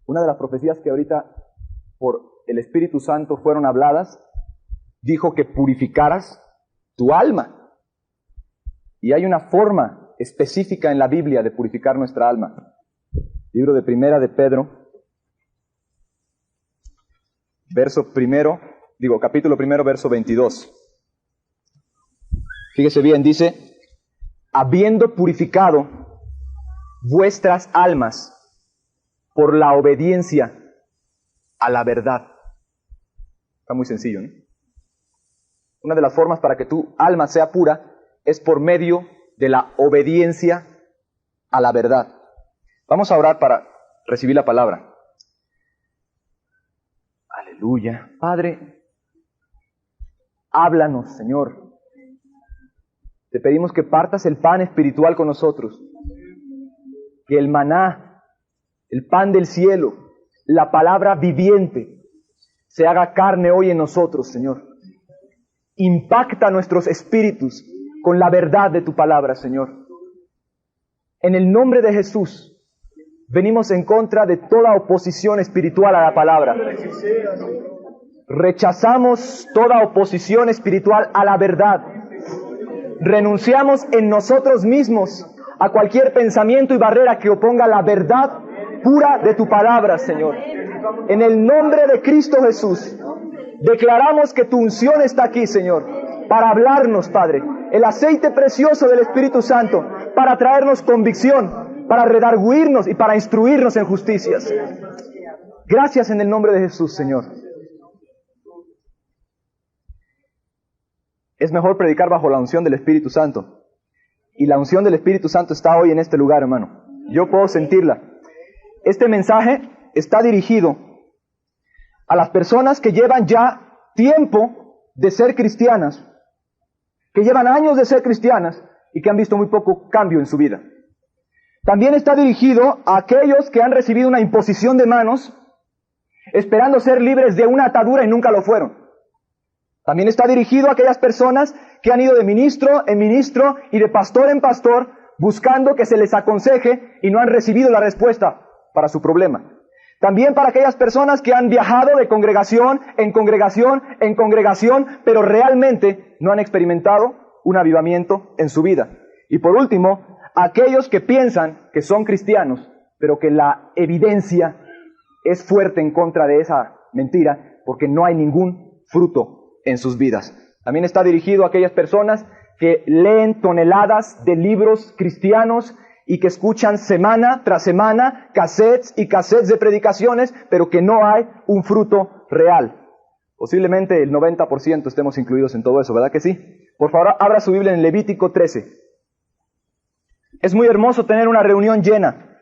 Una de las profecías que ahorita por el Espíritu Santo fueron habladas, dijo que purificaras tu alma. Y hay una forma específica en la Biblia de purificar nuestra alma. Libro de Primera de Pedro, capítulo 1, verso 22. Fíjese bien, dice, habiendo purificado vuestras almas por la obediencia a la verdad. Está muy sencillo, ¿no? Una de las formas para que tu alma sea pura es por medio de la obediencia a la verdad. Vamos a orar para recibir la palabra. Aleluya. Padre, háblanos, Señor. Te pedimos que partas el pan espiritual con nosotros. Que el maná, el pan del cielo, la palabra viviente, se haga carne hoy en nosotros, Señor. Impacta nuestros espíritus con la verdad de tu palabra, Señor. En el nombre de Jesús, venimos en contra de toda oposición espiritual a la palabra. Rechazamos toda oposición espiritual a la verdad. Renunciamos en nosotros mismos a cualquier pensamiento y barrera que oponga la verdad pura de tu palabra, Señor. En el nombre de Cristo Jesús, declaramos que tu unción está aquí, Señor, para hablarnos, Padre. El aceite precioso del Espíritu Santo, para traernos convicción, para redarguirnos y para instruirnos en justicias. Gracias en el nombre de Jesús, Señor. Es mejor predicar bajo la unción del Espíritu Santo. Y la unción del Espíritu Santo está hoy en este lugar, hermano. Yo puedo sentirla. Este mensaje está dirigido a las personas que llevan ya tiempo de ser cristianas, que llevan años de ser cristianas y que han visto muy poco cambio en su vida. También está dirigido a aquellos que han recibido una imposición de manos, esperando ser libres de una atadura y nunca lo fueron. También está dirigido a aquellas personas que han ido de ministro en ministro y de pastor en pastor, buscando que se les aconseje y no han recibido la respuesta para su problema. También para aquellas personas que han viajado de congregación en congregación en congregación, pero realmente no han experimentado un avivamiento en su vida. Y por último, aquellos que piensan que son cristianos, pero que la evidencia es fuerte en contra de esa mentira, porque no hay ningún fruto en sus vidas. También está dirigido a aquellas personas que leen toneladas de libros cristianos y que escuchan semana tras semana cassettes y cassettes de predicaciones, pero que no hay un fruto real. Posiblemente el 90% estemos incluidos en todo eso, ¿verdad que sí? Por favor, abra su Biblia en Levítico 13. Es muy hermoso tener una reunión llena,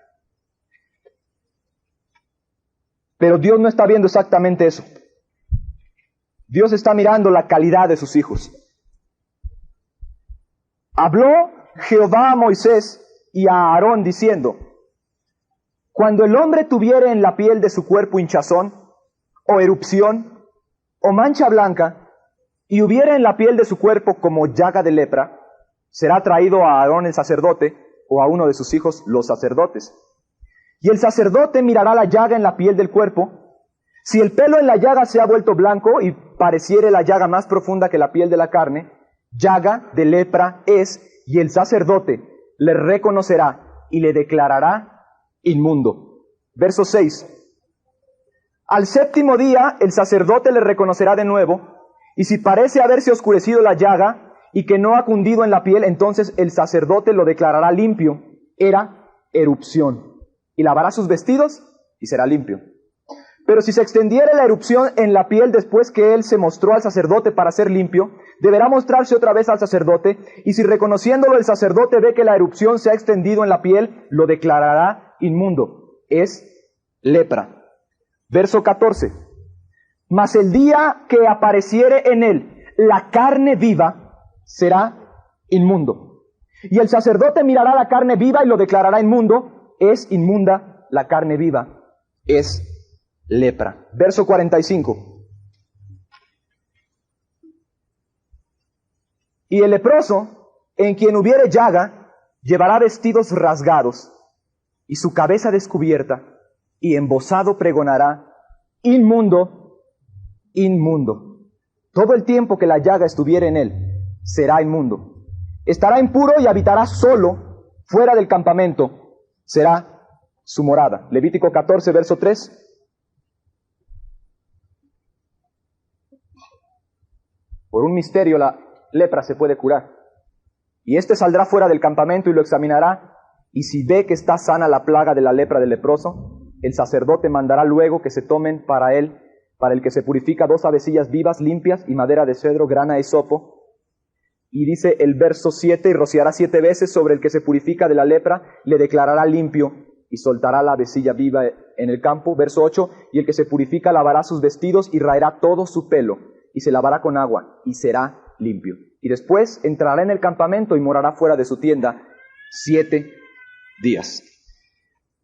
pero Dios no está viendo exactamente eso. Dios está mirando la calidad de sus hijos. Habló Jehová a Moisés y a Aarón diciendo: cuando el hombre tuviere en la piel de su cuerpo hinchazón, o erupción, o mancha blanca, y hubiere en la piel de su cuerpo como llaga de lepra, será traído a Aarón el sacerdote, o a uno de sus hijos los sacerdotes. Y el sacerdote mirará la llaga en la piel del cuerpo. Si el pelo en la llaga se ha vuelto blanco y pareciere la llaga más profunda que la piel de la carne, llaga de lepra es, y el sacerdote le reconocerá y le declarará inmundo. Verso 6. Al séptimo día el sacerdote le reconocerá de nuevo, y si parece haberse oscurecido la llaga y que no ha cundido en la piel, entonces el sacerdote lo declarará limpio. Era erupción. Y lavará sus vestidos y será limpio. Pero si se extendiere la erupción en la piel después que él se mostró al sacerdote para ser limpio, deberá mostrarse otra vez al sacerdote, y si reconociéndolo el sacerdote ve que la erupción se ha extendido en la piel, lo declarará inmundo. Es lepra. Verso 14. Mas el día que apareciere en él la carne viva, será inmundo. Y el sacerdote mirará la carne viva y lo declarará inmundo. Es inmunda la carne viva. Es lepra. Verso 45. Y el leproso, en quien hubiere llaga, llevará vestidos rasgados y su cabeza descubierta, y embozado pregonará, inmundo, inmundo. Todo el tiempo que la llaga estuviere en él, será inmundo. Estará impuro y habitará solo fuera del campamento, será su morada. Levítico 14, verso 3. Por un misterio la lepra se puede curar. Y éste saldrá fuera del campamento y lo examinará, y si ve que está sana la plaga de la lepra del leproso, el sacerdote mandará luego que se tomen para él, para el que se purifica, 2 avecillas vivas, limpias, y madera de cedro, grana de hisopo. Y dice el verso 7, y rociará 7 veces sobre el que se purifica de la lepra, le declarará limpio, y soltará la avecilla viva en el campo. Verso 8, y el que se purifica lavará sus vestidos y raerá todo su pelo, y se lavará con agua, y será limpio. Y después entrará en el campamento y morará fuera de su tienda 7 días.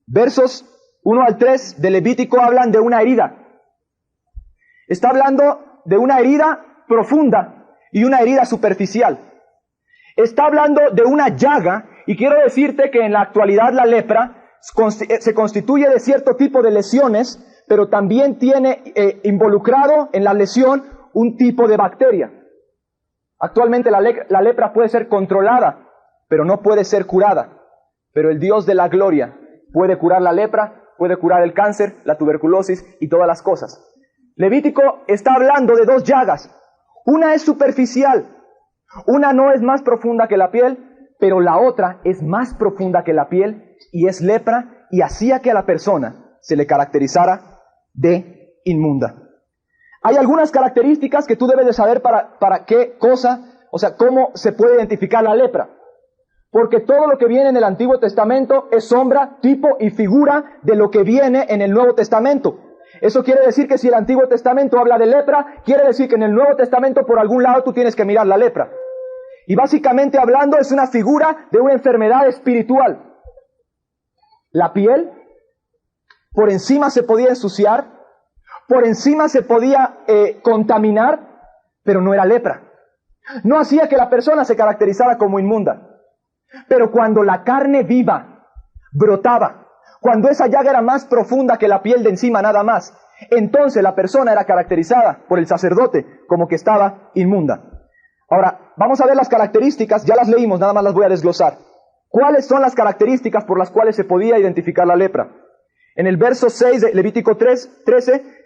Versos 1 al 3 de Levítico hablan de una herida. Está hablando de una herida profunda y una herida superficial. Está hablando de una llaga, y quiero decirte que en la actualidad la lepra se constituye de cierto tipo de lesiones, pero también tiene involucrado en la lesión un tipo de bacteria. Actualmente la lepra puede ser controlada, pero no puede ser curada. Pero el Dios de la gloria puede curar la lepra, puede curar el cáncer, la tuberculosis y todas las cosas. Levítico está hablando de 2 llagas. Una es superficial, una no es más profunda que la piel, pero la otra es más profunda que la piel y es lepra, y hacía que a la persona se le caracterizara de inmunda. Hay algunas características que tú debes de saber para qué cosa, o sea, cómo se puede identificar la lepra. Porque todo lo que viene en el Antiguo Testamento es sombra, tipo y figura de lo que viene en el Nuevo Testamento. Eso quiere decir que si el Antiguo Testamento habla de lepra, quiere decir que en el Nuevo Testamento por algún lado tú tienes que mirar la lepra. Y básicamente hablando es una figura de una enfermedad espiritual. La piel, por encima se podía ensuciar, por encima se podía contaminar, pero no era lepra. No hacía que la persona se caracterizara como inmunda. Pero cuando la carne viva brotaba, cuando esa llaga era más profunda que la piel de encima nada más, entonces la persona era caracterizada por el sacerdote como que estaba inmunda. Ahora, vamos a ver las características, ya las leímos, nada más las voy a desglosar. ¿Cuáles son las características por las cuales se podía identificar la lepra? En el verso 6 de Levítico 13,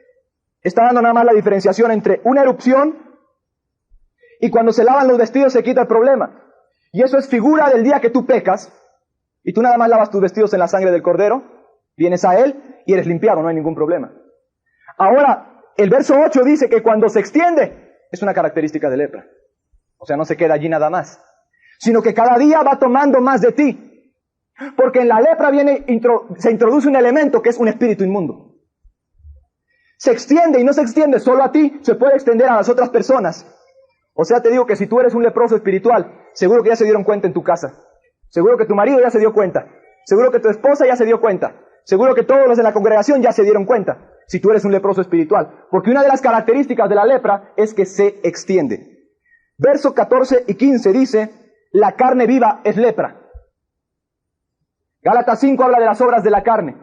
está dando nada más la diferenciación entre una erupción y cuando se lavan los vestidos se quita el problema. Y eso es figura del día que tú pecas y tú nada más lavas tus vestidos en la sangre del cordero, vienes a él y eres limpiado, no hay ningún problema. Ahora, el verso 8 dice que cuando se extiende es una característica de lepra. O sea, no se queda allí nada más, sino que cada día va tomando más de ti. Porque en la lepra se introduce un elemento que es un espíritu inmundo. Se extiende y no se extiende solo a ti, se puede extender a las otras personas. O sea, te digo que si tú eres un leproso espiritual, seguro que ya se dieron cuenta en tu casa. Seguro que tu marido ya se dio cuenta. Seguro que tu esposa ya se dio cuenta. Seguro que todos los de la congregación ya se dieron cuenta. Si tú eres un leproso espiritual. Porque una de las características de la lepra es que se extiende. Versos 14 y 15 dice, la carne viva es lepra. Gálatas 5 habla de las obras de la carne.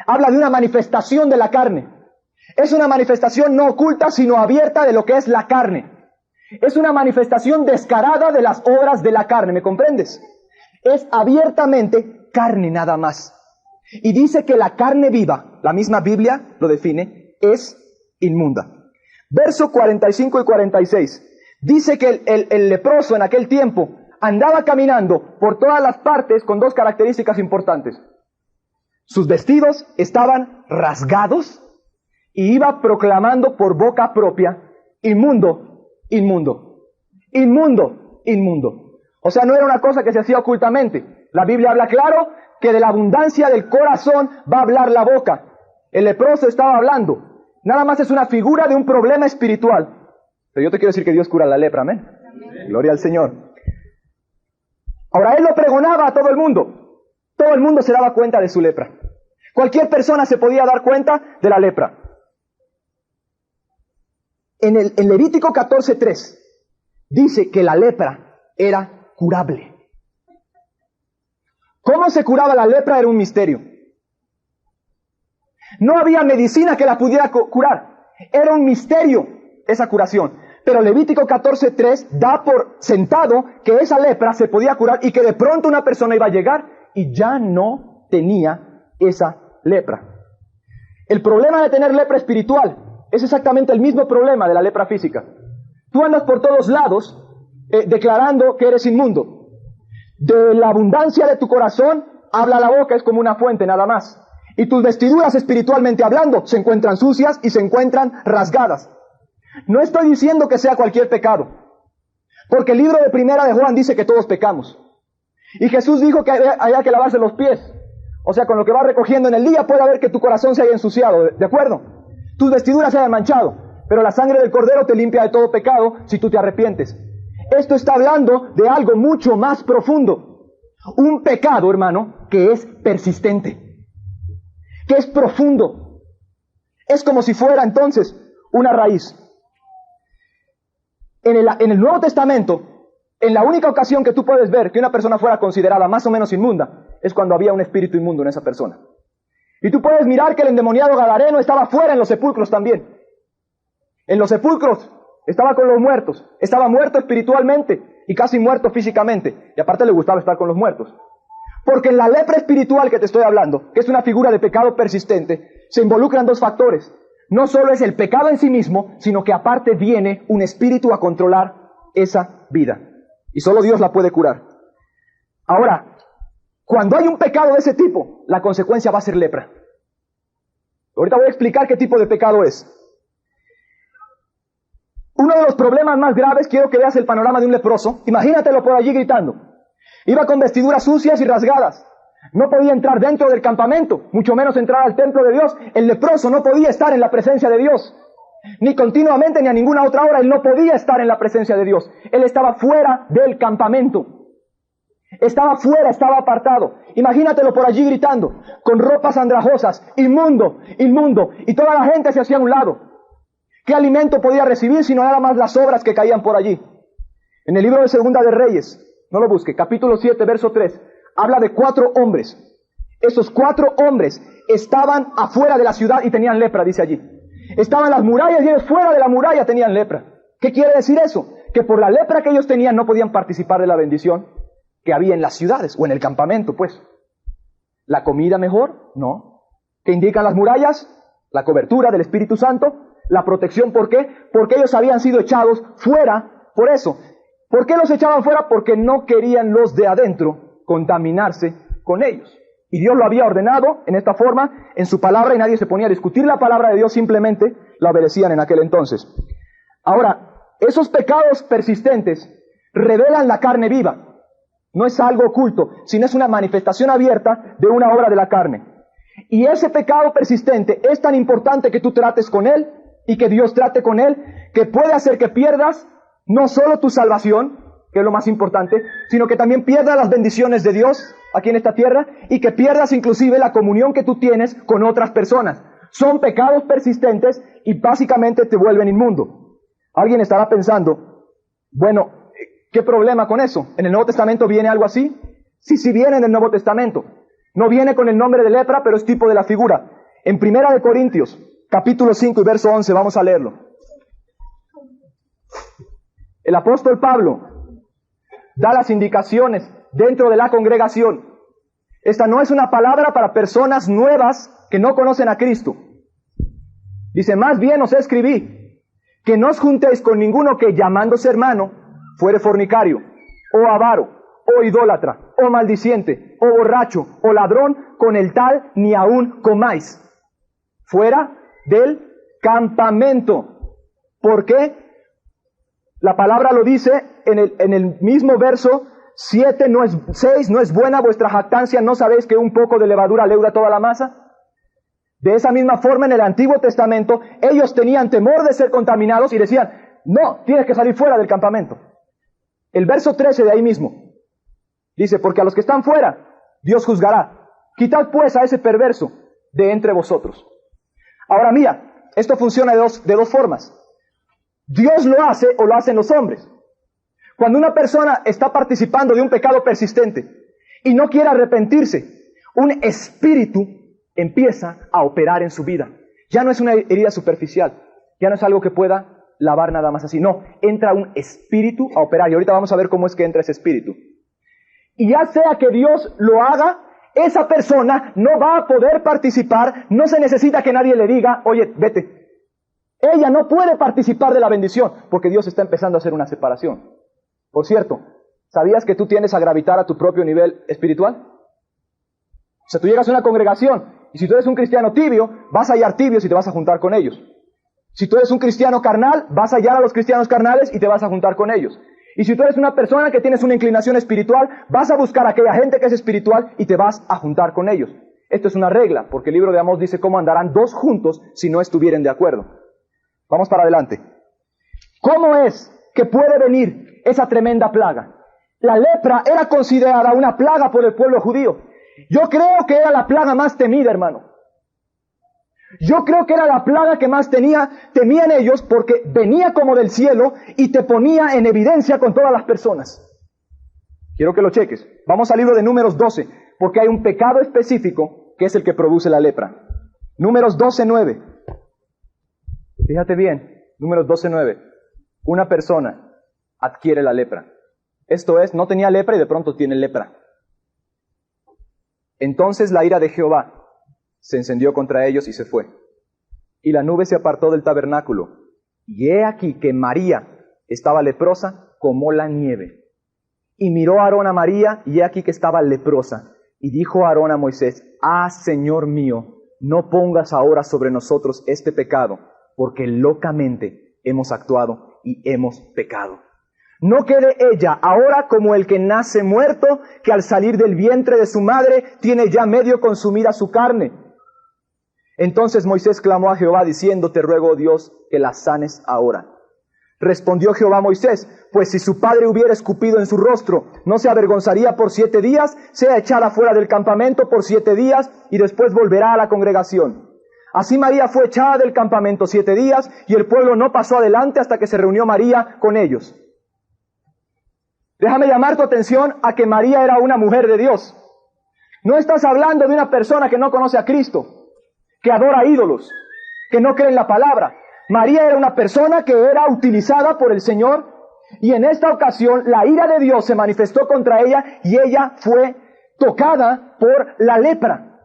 Habla de una manifestación de la carne. Es una manifestación no oculta, sino abierta de lo que es la carne. Es una manifestación descarada de las obras de la carne, ¿me comprendes? Es abiertamente carne nada más. Y dice que la carne viva, la misma Biblia lo define, es inmunda. Verso 45 y 46. Dice que el leproso en aquel tiempo andaba caminando por todas las partes con 2 características importantes. Sus vestidos estaban rasgados y iba proclamando por boca propia, inmundo, inmundo, inmundo, inmundo. O sea, no era una cosa que se hacía ocultamente. La Biblia habla claro que de la abundancia del corazón va a hablar la boca. El leproso estaba hablando. Nada más es una figura de un problema espiritual. Pero yo te quiero decir que Dios cura la lepra, amén. Gloria al Señor. Ahora, él lo pregonaba a todo el mundo. Todo el mundo se daba cuenta de su lepra. Cualquier persona se podía dar cuenta de la lepra. En Levítico 14:3 dice que la lepra era curable. ¿Cómo se curaba la lepra? Era un misterio. No había medicina que la pudiera curar. Era un misterio esa curación. Pero Levítico 14:3 da por sentado que esa lepra se podía curar y que de pronto una persona iba a llegar y ya no tenía esa lepra. El problema de tener lepra espiritual es exactamente el mismo problema de la lepra física. Tú andas por todos lados declarando que eres inmundo. De la abundancia de tu corazón habla la boca, es como una fuente nada más. Y tus vestiduras espiritualmente hablando se encuentran sucias y se encuentran rasgadas. No estoy diciendo que sea cualquier pecado, porque el libro de Primera de Juan dice que todos pecamos. Y Jesús dijo que había que lavarse los pies. O sea, con lo que vas recogiendo en el día puede haber que tu corazón se haya ensuciado, ¿de acuerdo? Tus vestiduras se hayan manchado, pero la sangre del Cordero te limpia de todo pecado si tú te arrepientes. Esto está hablando de algo mucho más profundo. Un pecado, hermano, que es persistente, que es profundo. Es como si fuera entonces una raíz. En el Nuevo Testamento, en la única ocasión que tú puedes ver que una persona fuera considerada más o menos inmunda, es cuando había un espíritu inmundo en esa persona. Y tú puedes mirar que el endemoniado gadareno estaba fuera en los sepulcros también. En los sepulcros estaba con los muertos, estaba muerto espiritualmente y casi muerto físicamente. Y aparte le gustaba estar con los muertos. Porque en la lepra espiritual que te estoy hablando, que es una figura de pecado persistente, se involucran dos factores. No solo es el pecado en sí mismo, sino que aparte viene un espíritu a controlar esa vida. Y solo Dios la puede curar. Ahora, cuando hay un pecado de ese tipo, la consecuencia va a ser lepra. Ahorita voy a explicar qué tipo de pecado es. Uno de los problemas más graves, quiero que veas el panorama de un leproso. Imagínatelo por allí gritando. Iba con vestiduras sucias y rasgadas. No podía entrar dentro del campamento, mucho menos entrar al templo de Dios. El leproso no podía estar en la presencia de Dios. Ni continuamente ni a ninguna otra hora. Él no podía estar en la presencia de Dios. Él estaba fuera del campamento. Estaba fuera, estaba apartado. Imagínatelo por allí gritando, con ropas andrajosas, inmundo, inmundo. Y toda la gente se hacía a un lado. ¿Qué alimento podía recibir sino nada más las sobras que caían por allí? En el libro de Segunda de Reyes, no lo busque, capítulo 7, verso 3, habla de 4 hombres. Esos 4 hombres estaban afuera de la ciudad y tenían lepra, dice allí. Estaban las murallas y ellos fuera de la muralla tenían lepra. ¿Qué quiere decir eso? Que por la lepra que ellos tenían no podían participar de la bendición que había en las ciudades o en el campamento, pues. ¿La comida mejor? No. ¿Qué indican las murallas? La cobertura del Espíritu Santo. La protección, ¿por qué? Porque ellos habían sido echados fuera por eso. ¿Por qué los echaban fuera? Porque no querían los de adentro contaminarse con ellos. Y Dios lo había ordenado en esta forma, en su palabra, y nadie se ponía a discutir la palabra de Dios, simplemente la obedecían en aquel entonces. Ahora, esos pecados persistentes revelan la carne viva. No es algo oculto, sino es una manifestación abierta de una obra de la carne. Y ese pecado persistente es tan importante que tú trates con él y que Dios trate con él, que puede hacer que pierdas no solo tu salvación, que es lo más importante, sino que también pierdas las bendiciones de Dios aquí en esta tierra y que pierdas inclusive la comunión que tú tienes con otras personas. Son pecados persistentes y básicamente te vuelven inmundo. Alguien estará pensando, bueno, ¿qué problema con eso? ¿En el Nuevo Testamento viene algo así? Sí viene en el Nuevo Testamento. No viene con el nombre de lepra, pero es tipo de la figura. En Primera de Corintios, capítulo 5 y verso 11, vamos a leerlo. El apóstol Pablo da las indicaciones dentro de la congregación. Esta no es una palabra para personas nuevas que no conocen a Cristo. Dice, más bien os escribí, que no os juntéis con ninguno que llamándose hermano, fuere fornicario, o avaro, o idólatra, o maldiciente, o borracho, o ladrón, con el tal ni aún comáis. Fuera del campamento. ¿Por qué? La palabra lo dice en el mismo verso 7, 6, no es buena vuestra jactancia, ¿no sabéis que un poco de levadura leuda toda la masa? De esa misma forma en el Antiguo Testamento, ellos tenían temor de ser contaminados y decían, no, tienes que salir fuera del campamento. El verso 13 de ahí mismo dice, porque a los que están fuera, Dios juzgará. Quitad pues a ese perverso de entre vosotros. Ahora mira, esto funciona de dos formas. Dios lo hace o lo hacen los hombres. Cuando una persona está participando de un pecado persistente y no quiere arrepentirse, un espíritu empieza a operar en su vida. Ya no es una herida superficial, ya no es algo que pueda lavar nada más así. No, entra un espíritu a operar. Y ahorita vamos a ver cómo es que entra ese espíritu. Y ya sea que Dios lo haga, esa persona no va a poder participar. No se necesita que nadie le diga, oye, vete. Ella no puede participar de la bendición porque Dios está empezando a hacer una separación. Por cierto, ¿sabías que tú tiendes a gravitar a tu propio nivel espiritual? O sea, tú llegas a una congregación y si tú eres un cristiano tibio, vas a hallar tibios y te vas a juntar con ellos. Si tú eres un cristiano carnal, vas a hallar a los cristianos carnales y te vas a juntar con ellos. Y si tú eres una persona que tienes una inclinación espiritual, vas a buscar a aquella gente que es espiritual y te vas a juntar con ellos. Esto es una regla, porque el libro de Amós dice cómo andarán dos juntos si no estuvieren de acuerdo. Vamos para adelante. ¿Cómo es que puede venir esa tremenda plaga? La lepra era considerada una plaga por el pueblo judío. Yo creo que era la plaga más temida, hermano. Yo creo que era la plaga que más temían ellos porque venía como del cielo y te ponía en evidencia con todas las personas. Quiero que lo cheques. Vamos al libro de Números 12, porque hay un pecado específico que es el que produce la lepra. Números 12:9. Fíjate bien, Números 12:9. Una persona adquiere la lepra. Esto es, no tenía lepra y de pronto tiene lepra. Entonces la ira de Jehová se encendió contra ellos y se fue. Y la nube se apartó del tabernáculo. Y he aquí que María estaba leprosa como la nieve. Y miró Aarón a María, y he aquí que estaba leprosa. Y dijo Aarón a Moisés, Señor mío, no pongas ahora sobre nosotros este pecado, porque locamente hemos actuado y hemos pecado. No quede ella ahora como el que nace muerto, que al salir del vientre de su madre tiene ya medio consumida su carne. Entonces Moisés clamó a Jehová diciendo, te ruego, oh Dios, que la sanes ahora. Respondió Jehová a Moisés, pues si su padre hubiera escupido en su rostro, ¿no se avergonzaría por 7 días? Sea echada fuera del campamento por 7 días y después volverá a la congregación. Así María fue echada del campamento 7 días y el pueblo no pasó adelante hasta que se reunió María con ellos. Déjame llamar tu atención a que María era una mujer de Dios. No estás hablando de una persona que no conoce a Cristo, que adora ídolos, que no cree en la palabra. María era una persona que era utilizada por el Señor y en esta ocasión la ira de Dios se manifestó contra ella y ella fue tocada por la lepra.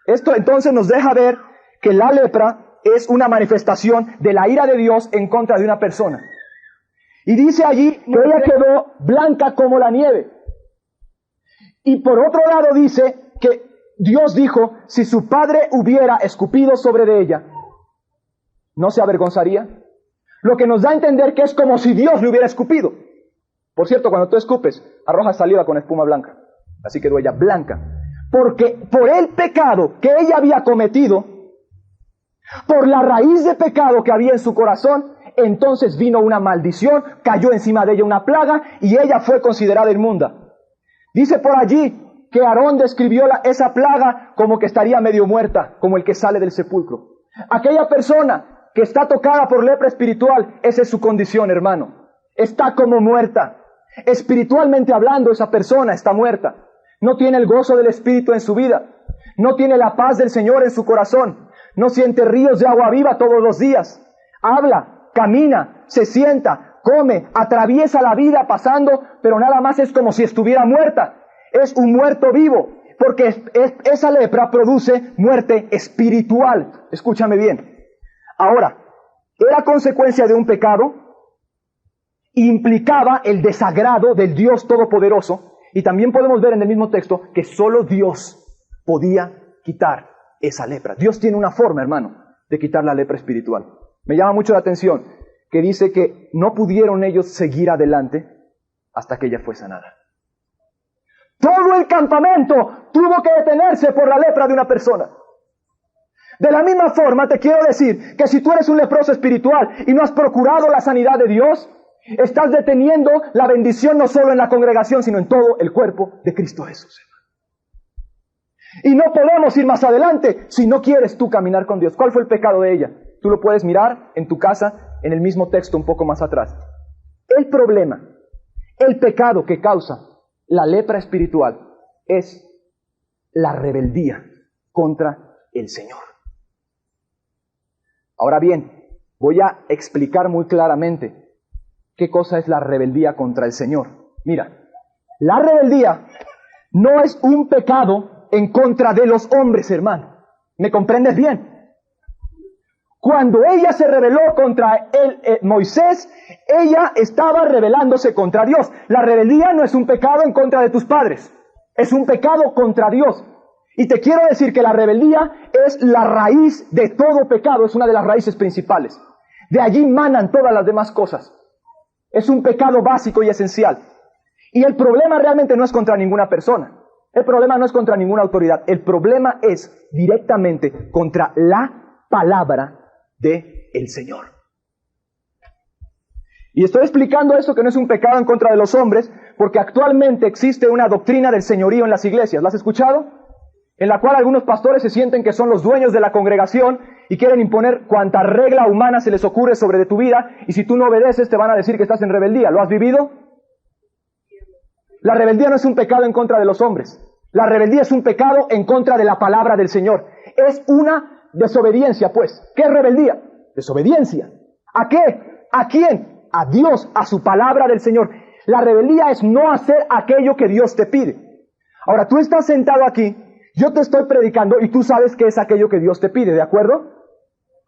Esto entonces nos deja ver que la lepra es una manifestación de la ira de Dios en contra de una persona. Y dice allí que ella quedó blanca como la nieve. Y por otro lado dice que Dios dijo, si su padre hubiera escupido sobre de ella, ¿no se avergonzaría? Lo que nos da a entender que es como si Dios le hubiera escupido. Por cierto, cuando tú escupes, arrojas saliva con espuma blanca. Así quedó ella blanca. Porque por el pecado que ella había cometido, por la raíz de pecado que había en su corazón, entonces vino una maldición, cayó encima de ella una plaga y ella fue considerada inmunda. Dice por allí que Aarón describió esa plaga como que estaría medio muerta, como el que sale del sepulcro. Aquella persona que está tocada por lepra espiritual, esa es su condición, hermano. Está como muerta. Espiritualmente hablando, esa persona está muerta. No tiene el gozo del Espíritu en su vida. No tiene la paz del Señor en su corazón. No siente ríos de agua viva todos los días. Habla, camina, se sienta, come, atraviesa la vida pasando, pero nada más es como si estuviera muerta. Es un muerto vivo, porque esa lepra produce muerte espiritual. Escúchame bien. Ahora, era consecuencia de un pecado, implicaba el desagrado del Dios Todopoderoso, y también podemos ver en el mismo texto que solo Dios podía quitar esa lepra. Dios tiene una forma, hermano, de quitar la lepra espiritual. Me llama mucho la atención que dice que no pudieron ellos seguir adelante hasta que ella fue sanada. Todo el campamento tuvo que detenerse por la lepra de una persona. De la misma forma te quiero decir que si tú eres un leproso espiritual y no has procurado la sanidad de Dios, estás deteniendo la bendición no solo en la congregación, sino en todo el cuerpo de Cristo Jesús. Y no podemos ir más adelante si no quieres tú caminar con Dios. ¿Cuál fue el pecado de ella? Tú lo puedes mirar en tu casa, en el mismo texto un poco más atrás. El problema, el pecado que causa la lepra espiritual es la rebeldía contra el Señor. Ahora bien, voy a explicar muy claramente qué cosa es la rebeldía contra el Señor. Mira, la rebeldía no es un pecado en contra de los hombres, hermano. ¿Me comprendes bien? Cuando ella se rebeló contra Moisés, ella estaba rebelándose contra Dios. La rebeldía no es un pecado en contra de tus padres, es un pecado contra Dios. Y te quiero decir que la rebeldía es la raíz de todo pecado, es una de las raíces principales. De allí manan todas las demás cosas. Es un pecado básico y esencial. Y el problema realmente no es contra ninguna persona. El problema no es contra ninguna autoridad. El problema es directamente contra la palabra del Señor. Y estoy explicando esto que no es un pecado en contra de los hombres, porque actualmente existe una doctrina del señorío en las iglesias. ¿La has escuchado? En la cual algunos pastores se sienten que son los dueños de la congregación y quieren imponer cuanta regla humana se les ocurre sobre de tu vida, y si tú no obedeces te van a decir que estás en rebeldía. ¿Lo has vivido? La rebeldía no es un pecado en contra de los hombres. La rebeldía es un pecado en contra de la palabra del Señor. Es una desobediencia, pues. ¿Qué es rebeldía? Desobediencia. ¿A qué? ¿A quién? A Dios, a su palabra del Señor. La rebeldía es no hacer aquello que Dios te pide. Ahora, tú estás sentado aquí, yo te estoy predicando y tú sabes qué es aquello que Dios te pide, ¿de acuerdo?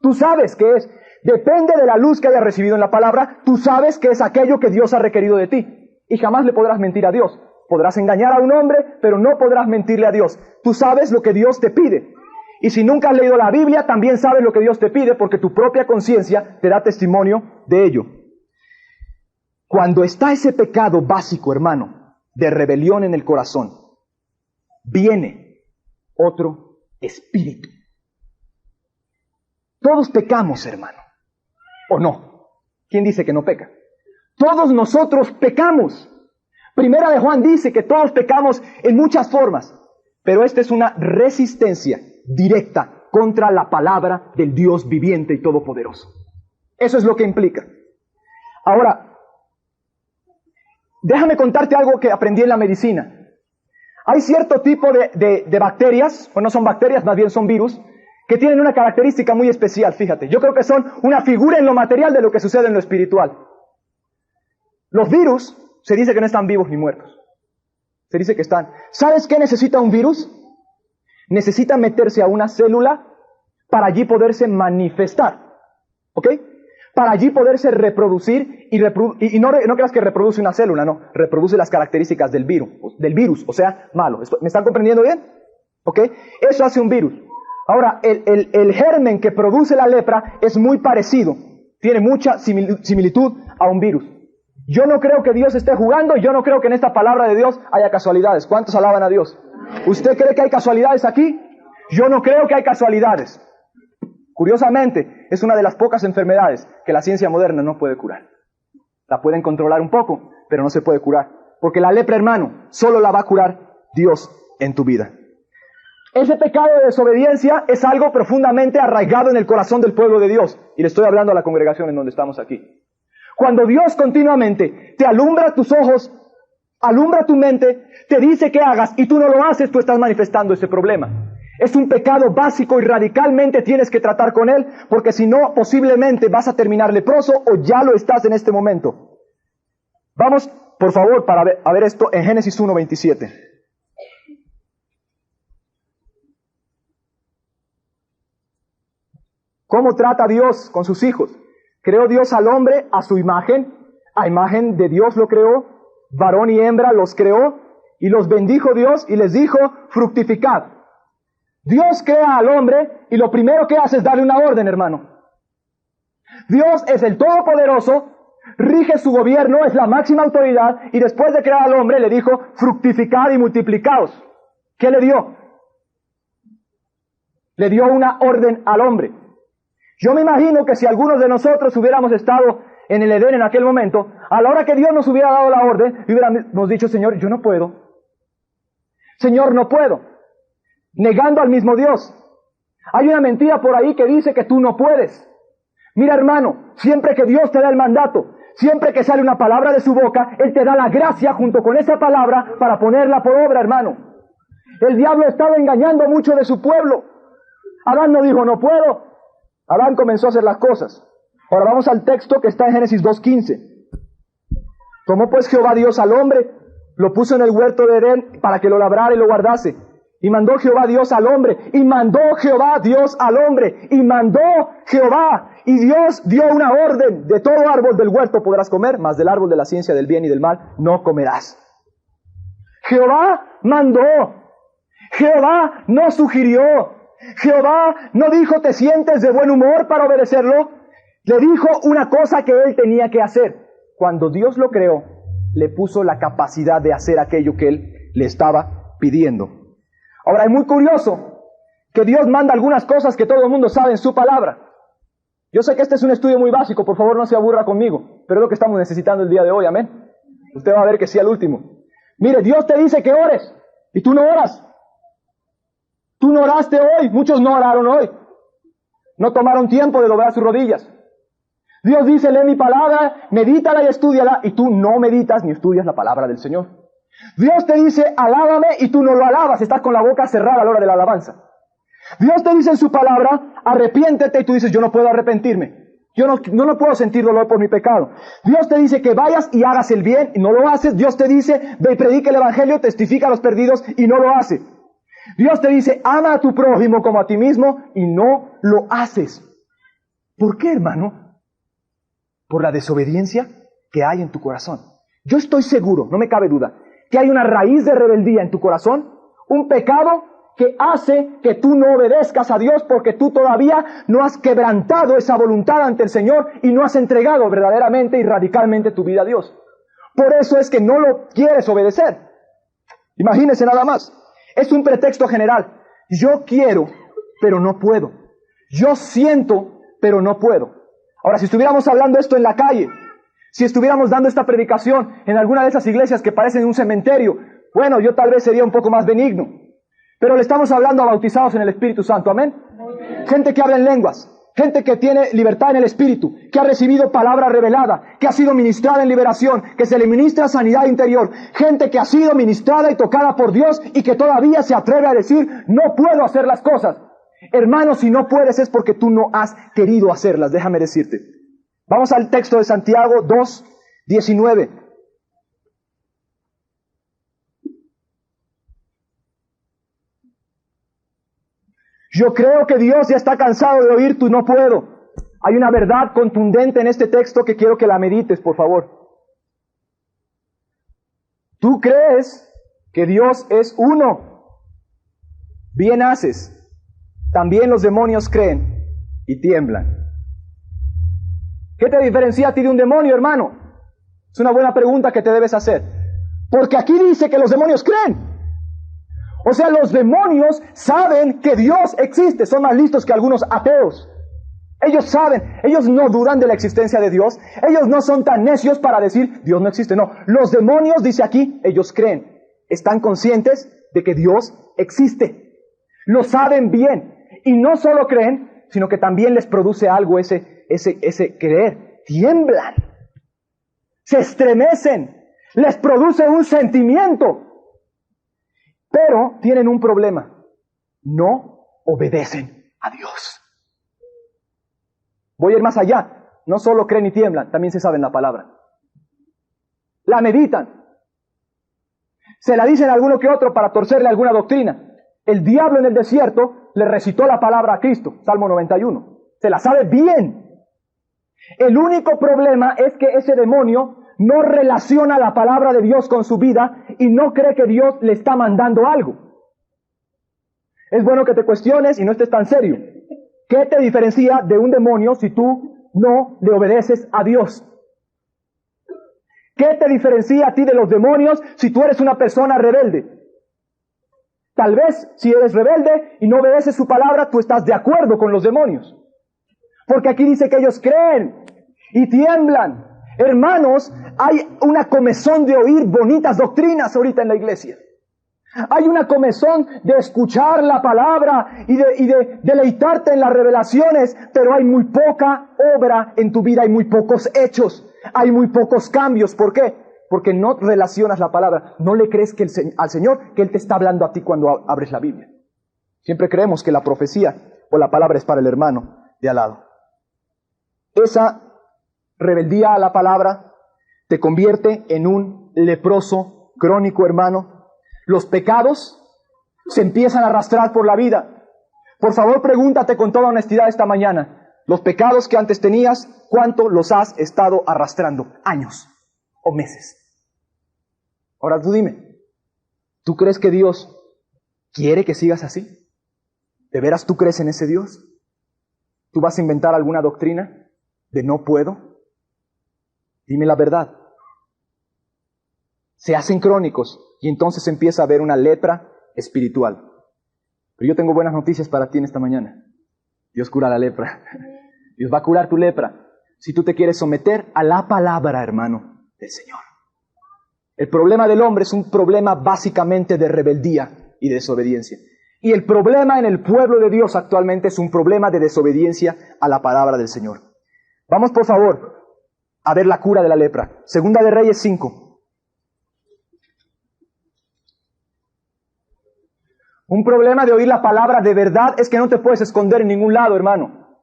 Tú sabes qué es. Depende de la luz que hayas recibido en la palabra, tú sabes qué es aquello que Dios ha requerido de ti. Y jamás le podrás mentir a Dios. Podrás engañar a un hombre, pero no podrás mentirle a Dios. Tú sabes lo que Dios te pide. Y si nunca has leído la Biblia, también sabes lo que Dios te pide, porque tu propia conciencia te da testimonio de ello. Cuando está ese pecado básico, hermano, de rebelión en el corazón, viene otro espíritu. Todos pecamos, hermano. ¿O no? ¿Quién dice que no peca? Todos nosotros pecamos. Primera de Juan dice que todos pecamos en muchas formas, pero esta es una resistencia directa contra la palabra del Dios viviente y todopoderoso. Eso es lo que implica. Ahora, déjame contarte algo que aprendí en la medicina. Hay cierto tipo de bacterias, o no son bacterias, más bien son virus, que tienen una característica muy especial, fíjate. Yo creo que son una figura en lo material de lo que sucede en lo espiritual. Los virus, se dice que no están vivos ni muertos. Se dice que están. ¿Sabes qué necesita un virus? Necesita meterse a una célula para allí poderse manifestar. ¿Ok? Para allí poderse reproducir y no creas que reproduce una célula, no. Reproduce las características del virus, o sea, malo. ¿Me están comprendiendo bien? ¿Ok? Eso hace un virus. Ahora, el germen que produce la lepra es muy parecido. Tiene mucha similitud a un virus. Yo no creo que Dios esté jugando y yo no creo que en esta palabra de Dios haya casualidades. ¿Cuántos alaban a Dios? ¿Usted cree que hay casualidades aquí? Yo no creo que hay casualidades. Curiosamente, es una de las pocas enfermedades que la ciencia moderna no puede curar. La pueden controlar un poco, pero no se puede curar. Porque la lepra, hermano, solo la va a curar Dios en tu vida. Ese pecado de desobediencia es algo profundamente arraigado en el corazón del pueblo de Dios. Y le estoy hablando a la congregación en donde estamos aquí. Cuando Dios continuamente te alumbra tus ojos, alumbra tu mente, te dice que hagas y tú no lo haces, tú estás manifestando ese problema. Es un pecado básico y radicalmente tienes que tratar con él, porque si no, posiblemente vas a terminar leproso o ya lo estás en este momento. Vamos, por favor, a ver esto en Génesis 1:27. ¿Cómo trata Dios con sus hijos? Creó Dios al hombre a su imagen, a imagen de Dios lo creó, varón y hembra los creó, y los bendijo Dios y les dijo, fructificad. Dios crea al hombre y lo primero que hace es darle una orden, hermano. Dios es el Todopoderoso, rige su gobierno, es la máxima autoridad, y después de crear al hombre le dijo, fructificad y multiplicaos. ¿Qué le dio? Le dio una orden al hombre. Yo me imagino que si algunos de nosotros hubiéramos estado en el Edén en aquel momento, a la hora que Dios nos hubiera dado la orden, hubiéramos dicho, Señor, yo no puedo. Señor, no puedo. Negando al mismo Dios. Hay una mentira por ahí que dice que tú no puedes. Mira, hermano, siempre que Dios te da el mandato, siempre que sale una palabra de su boca, Él te da la gracia junto con esa palabra para ponerla por obra, hermano. El diablo estaba engañando a mucho de su pueblo. Adán no dijo, no puedo. Adán comenzó a hacer las cosas. Ahora vamos al texto que está en Génesis 2:15. Tomó pues Jehová Dios al hombre, lo puso en el huerto de Edén para que lo labrara y lo guardase. Y mandó Jehová Dios al hombre, y mandó Jehová Dios al hombre, y mandó Jehová. Y Dios dio una orden: de todo árbol del huerto podrás comer, mas del árbol de la ciencia del bien y del mal no comerás. Jehová mandó. Jehová no sugirió. Jehová no dijo, te sientes de buen humor para obedecerlo. Le dijo una cosa que él tenía que hacer. Cuando Dios lo creó, le puso la capacidad de hacer aquello que él le estaba pidiendo. Ahora, es muy curioso que Dios manda algunas cosas que todo el mundo sabe en su palabra. Yo sé que este es un estudio muy básico, por favor no se aburra conmigo, pero es lo que estamos necesitando el día de hoy, amén. Usted va a ver que sí al último. Mire, Dios te dice que ores, y tú no oras. Tú no oraste hoy, muchos no oraron hoy. No tomaron tiempo de doblar sus rodillas. Dios dice, lee mi palabra, medítala y estúdiala, y tú no meditas ni estudias la palabra del Señor. Dios te dice, alábame, y tú no lo alabas, estás con la boca cerrada a la hora de la alabanza. Dios te dice en su palabra, arrepiéntete, y tú dices, yo no puedo arrepentirme. Yo no puedo sentir dolor por mi pecado. Dios te dice que vayas y hagas el bien, y no lo haces. Dios te dice, ve y predica el evangelio, testifica a los perdidos, y no lo haces. Dios te dice, ama a tu prójimo como a ti mismo, y no lo haces. ¿Por qué, hermano? Por la desobediencia que hay en tu corazón. Yo estoy seguro, no me cabe duda, que hay una raíz de rebeldía en tu corazón, un pecado que hace que tú no obedezcas a Dios porque tú todavía no has quebrantado esa voluntad ante el Señor y no has entregado verdaderamente y radicalmente tu vida a Dios. Por eso es que no lo quieres obedecer. Imagínense nada más. Es un pretexto general. Yo quiero, pero no puedo. Yo siento, pero no puedo. Ahora, si estuviéramos hablando esto en la calle, si estuviéramos dando esta predicación en alguna de esas iglesias que parecen un cementerio, bueno, yo tal vez sería un poco más benigno. Pero le estamos hablando a bautizados en el Espíritu Santo, ¿amén? Gente que habla en lenguas, gente que tiene libertad en el Espíritu, que ha recibido palabra revelada, que ha sido ministrada en liberación, que se le ministra sanidad interior, gente que ha sido ministrada y tocada por Dios y que todavía se atreve a decir, no puedo hacer las cosas. Hermano, si no puedes es porque tú no has querido hacerlas, déjame decirte. Vamos al texto de Santiago 2:19. Yo creo que Dios ya está cansado de oír tu no puedo. Hay una verdad contundente en este texto que quiero que la medites, por favor. Tú crees que Dios es uno. Bien haces. También los demonios creen y tiemblan. ¿Qué te diferencia a ti de un demonio, hermano? Es una buena pregunta que te debes hacer. Porque aquí dice que los demonios creen. O sea, los demonios saben que Dios existe. Son más listos que algunos ateos. Ellos saben, ellos no dudan de la existencia de Dios. Ellos no son tan necios para decir, Dios no existe. No, los demonios, dice aquí, ellos creen. Están conscientes de que Dios existe. Lo saben bien. Y no solo creen, sino que también les produce algo ese creer. Tiemblan. Se estremecen. Les produce un sentimiento. Pero tienen un problema. No obedecen a Dios. Voy a ir más allá. No solo creen y tiemblan, también se saben la palabra. La meditan. Se la dicen a alguno que otro para torcerle alguna doctrina. El diablo en el desierto le recitó la palabra a Cristo, Salmo 91. Se la sabe bien. El único problema es que ese demonio no relaciona la palabra de Dios con su vida y no cree que Dios le está mandando algo. Es bueno que te cuestiones y no estés tan serio. ¿Qué te diferencia de un demonio si tú no le obedeces a Dios? ¿Qué te diferencia a ti de los demonios si tú eres una persona rebelde? Tal vez si eres rebelde y no obedeces su palabra, tú estás de acuerdo con los demonios. Porque aquí dice que ellos creen y tiemblan. Hermanos, hay una comezón de oír bonitas doctrinas ahorita en la iglesia. Hay una comezón de escuchar la palabra y de deleitarte en las revelaciones, pero hay muy poca obra en tu vida, hay muy pocos hechos, hay muy pocos cambios. ¿Por qué? Porque no relacionas la palabra, no le crees al Señor que Él te está hablando a ti cuando abres la Biblia. Siempre creemos que la profecía o la palabra es para el hermano de al lado. Esa rebeldía a la palabra te convierte en un leproso crónico, hermano. Los pecados se empiezan a arrastrar por la vida. Por favor, pregúntate con toda honestidad esta mañana, los pecados que antes tenías, ¿cuánto los has estado arrastrando? ¿Años o meses? Ahora tú dime, ¿tú crees que Dios quiere que sigas así? ¿De veras tú crees en ese Dios? ¿Tú vas a inventar alguna doctrina de no puedo? Dime la verdad. Se hacen crónicos y entonces empieza a haber una lepra espiritual. Pero yo tengo buenas noticias para ti en esta mañana. Dios cura la lepra. Dios va a curar tu lepra si tú te quieres someter a la palabra, hermano, del Señor. El problema del hombre es un problema básicamente de rebeldía y de desobediencia. Y el problema en el pueblo de Dios actualmente es un problema de desobediencia a la palabra del Señor. Vamos, por favor, a ver la cura de la lepra. Segunda de Reyes 5. Un problema de oír la palabra de verdad es que no te puedes esconder en ningún lado, hermano.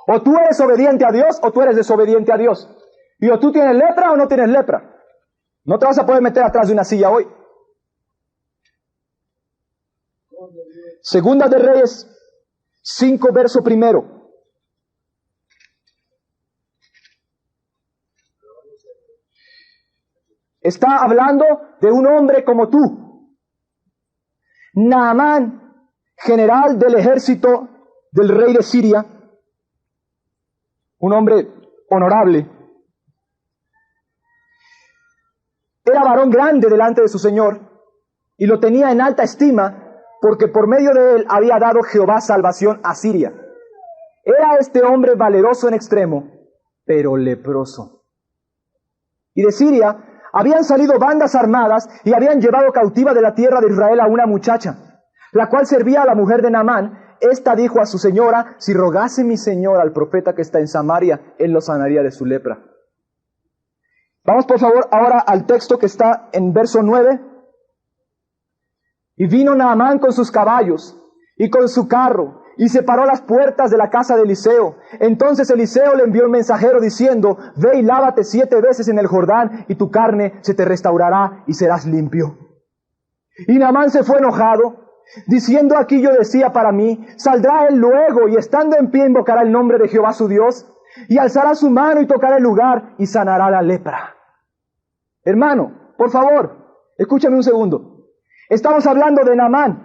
O tú eres obediente a Dios o tú eres desobediente a Dios. Y o tú tienes lepra o no tienes lepra. No te vas a poder meter atrás de una silla hoy. Segunda de Reyes 5, verso 1. Está hablando de un hombre como tú. Naamán, general del ejército del rey de Siria, un hombre honorable, era varón grande delante de su Señor y lo tenía en alta estima porque por medio de él había dado Jehová salvación a Siria. Era este hombre valeroso en extremo, pero leproso. Y de Siria habían salido bandas armadas y habían llevado cautiva de la tierra de Israel a una muchacha, la cual servía a la mujer de Naamán. Esta dijo a su señora: si rogase mi señor al profeta que está en Samaria, él lo sanaría de su lepra. Vamos por favor ahora al texto que está en verso 9. Y vino Naamán con sus caballos y con su carro, y separó las puertas de la casa de Eliseo. Entonces Eliseo le envió un mensajero diciendo: ve y lávate 7 veces en el Jordán, y tu carne se te restaurará y serás limpio. Y Naamán se fue enojado, diciendo: aquí yo decía para mí, saldrá él luego, y estando en pie invocará el nombre de Jehová su Dios, y alzará su mano y tocará el lugar, y sanará la lepra. Hermano, por favor, escúchame un segundo. Estamos hablando de Naamán.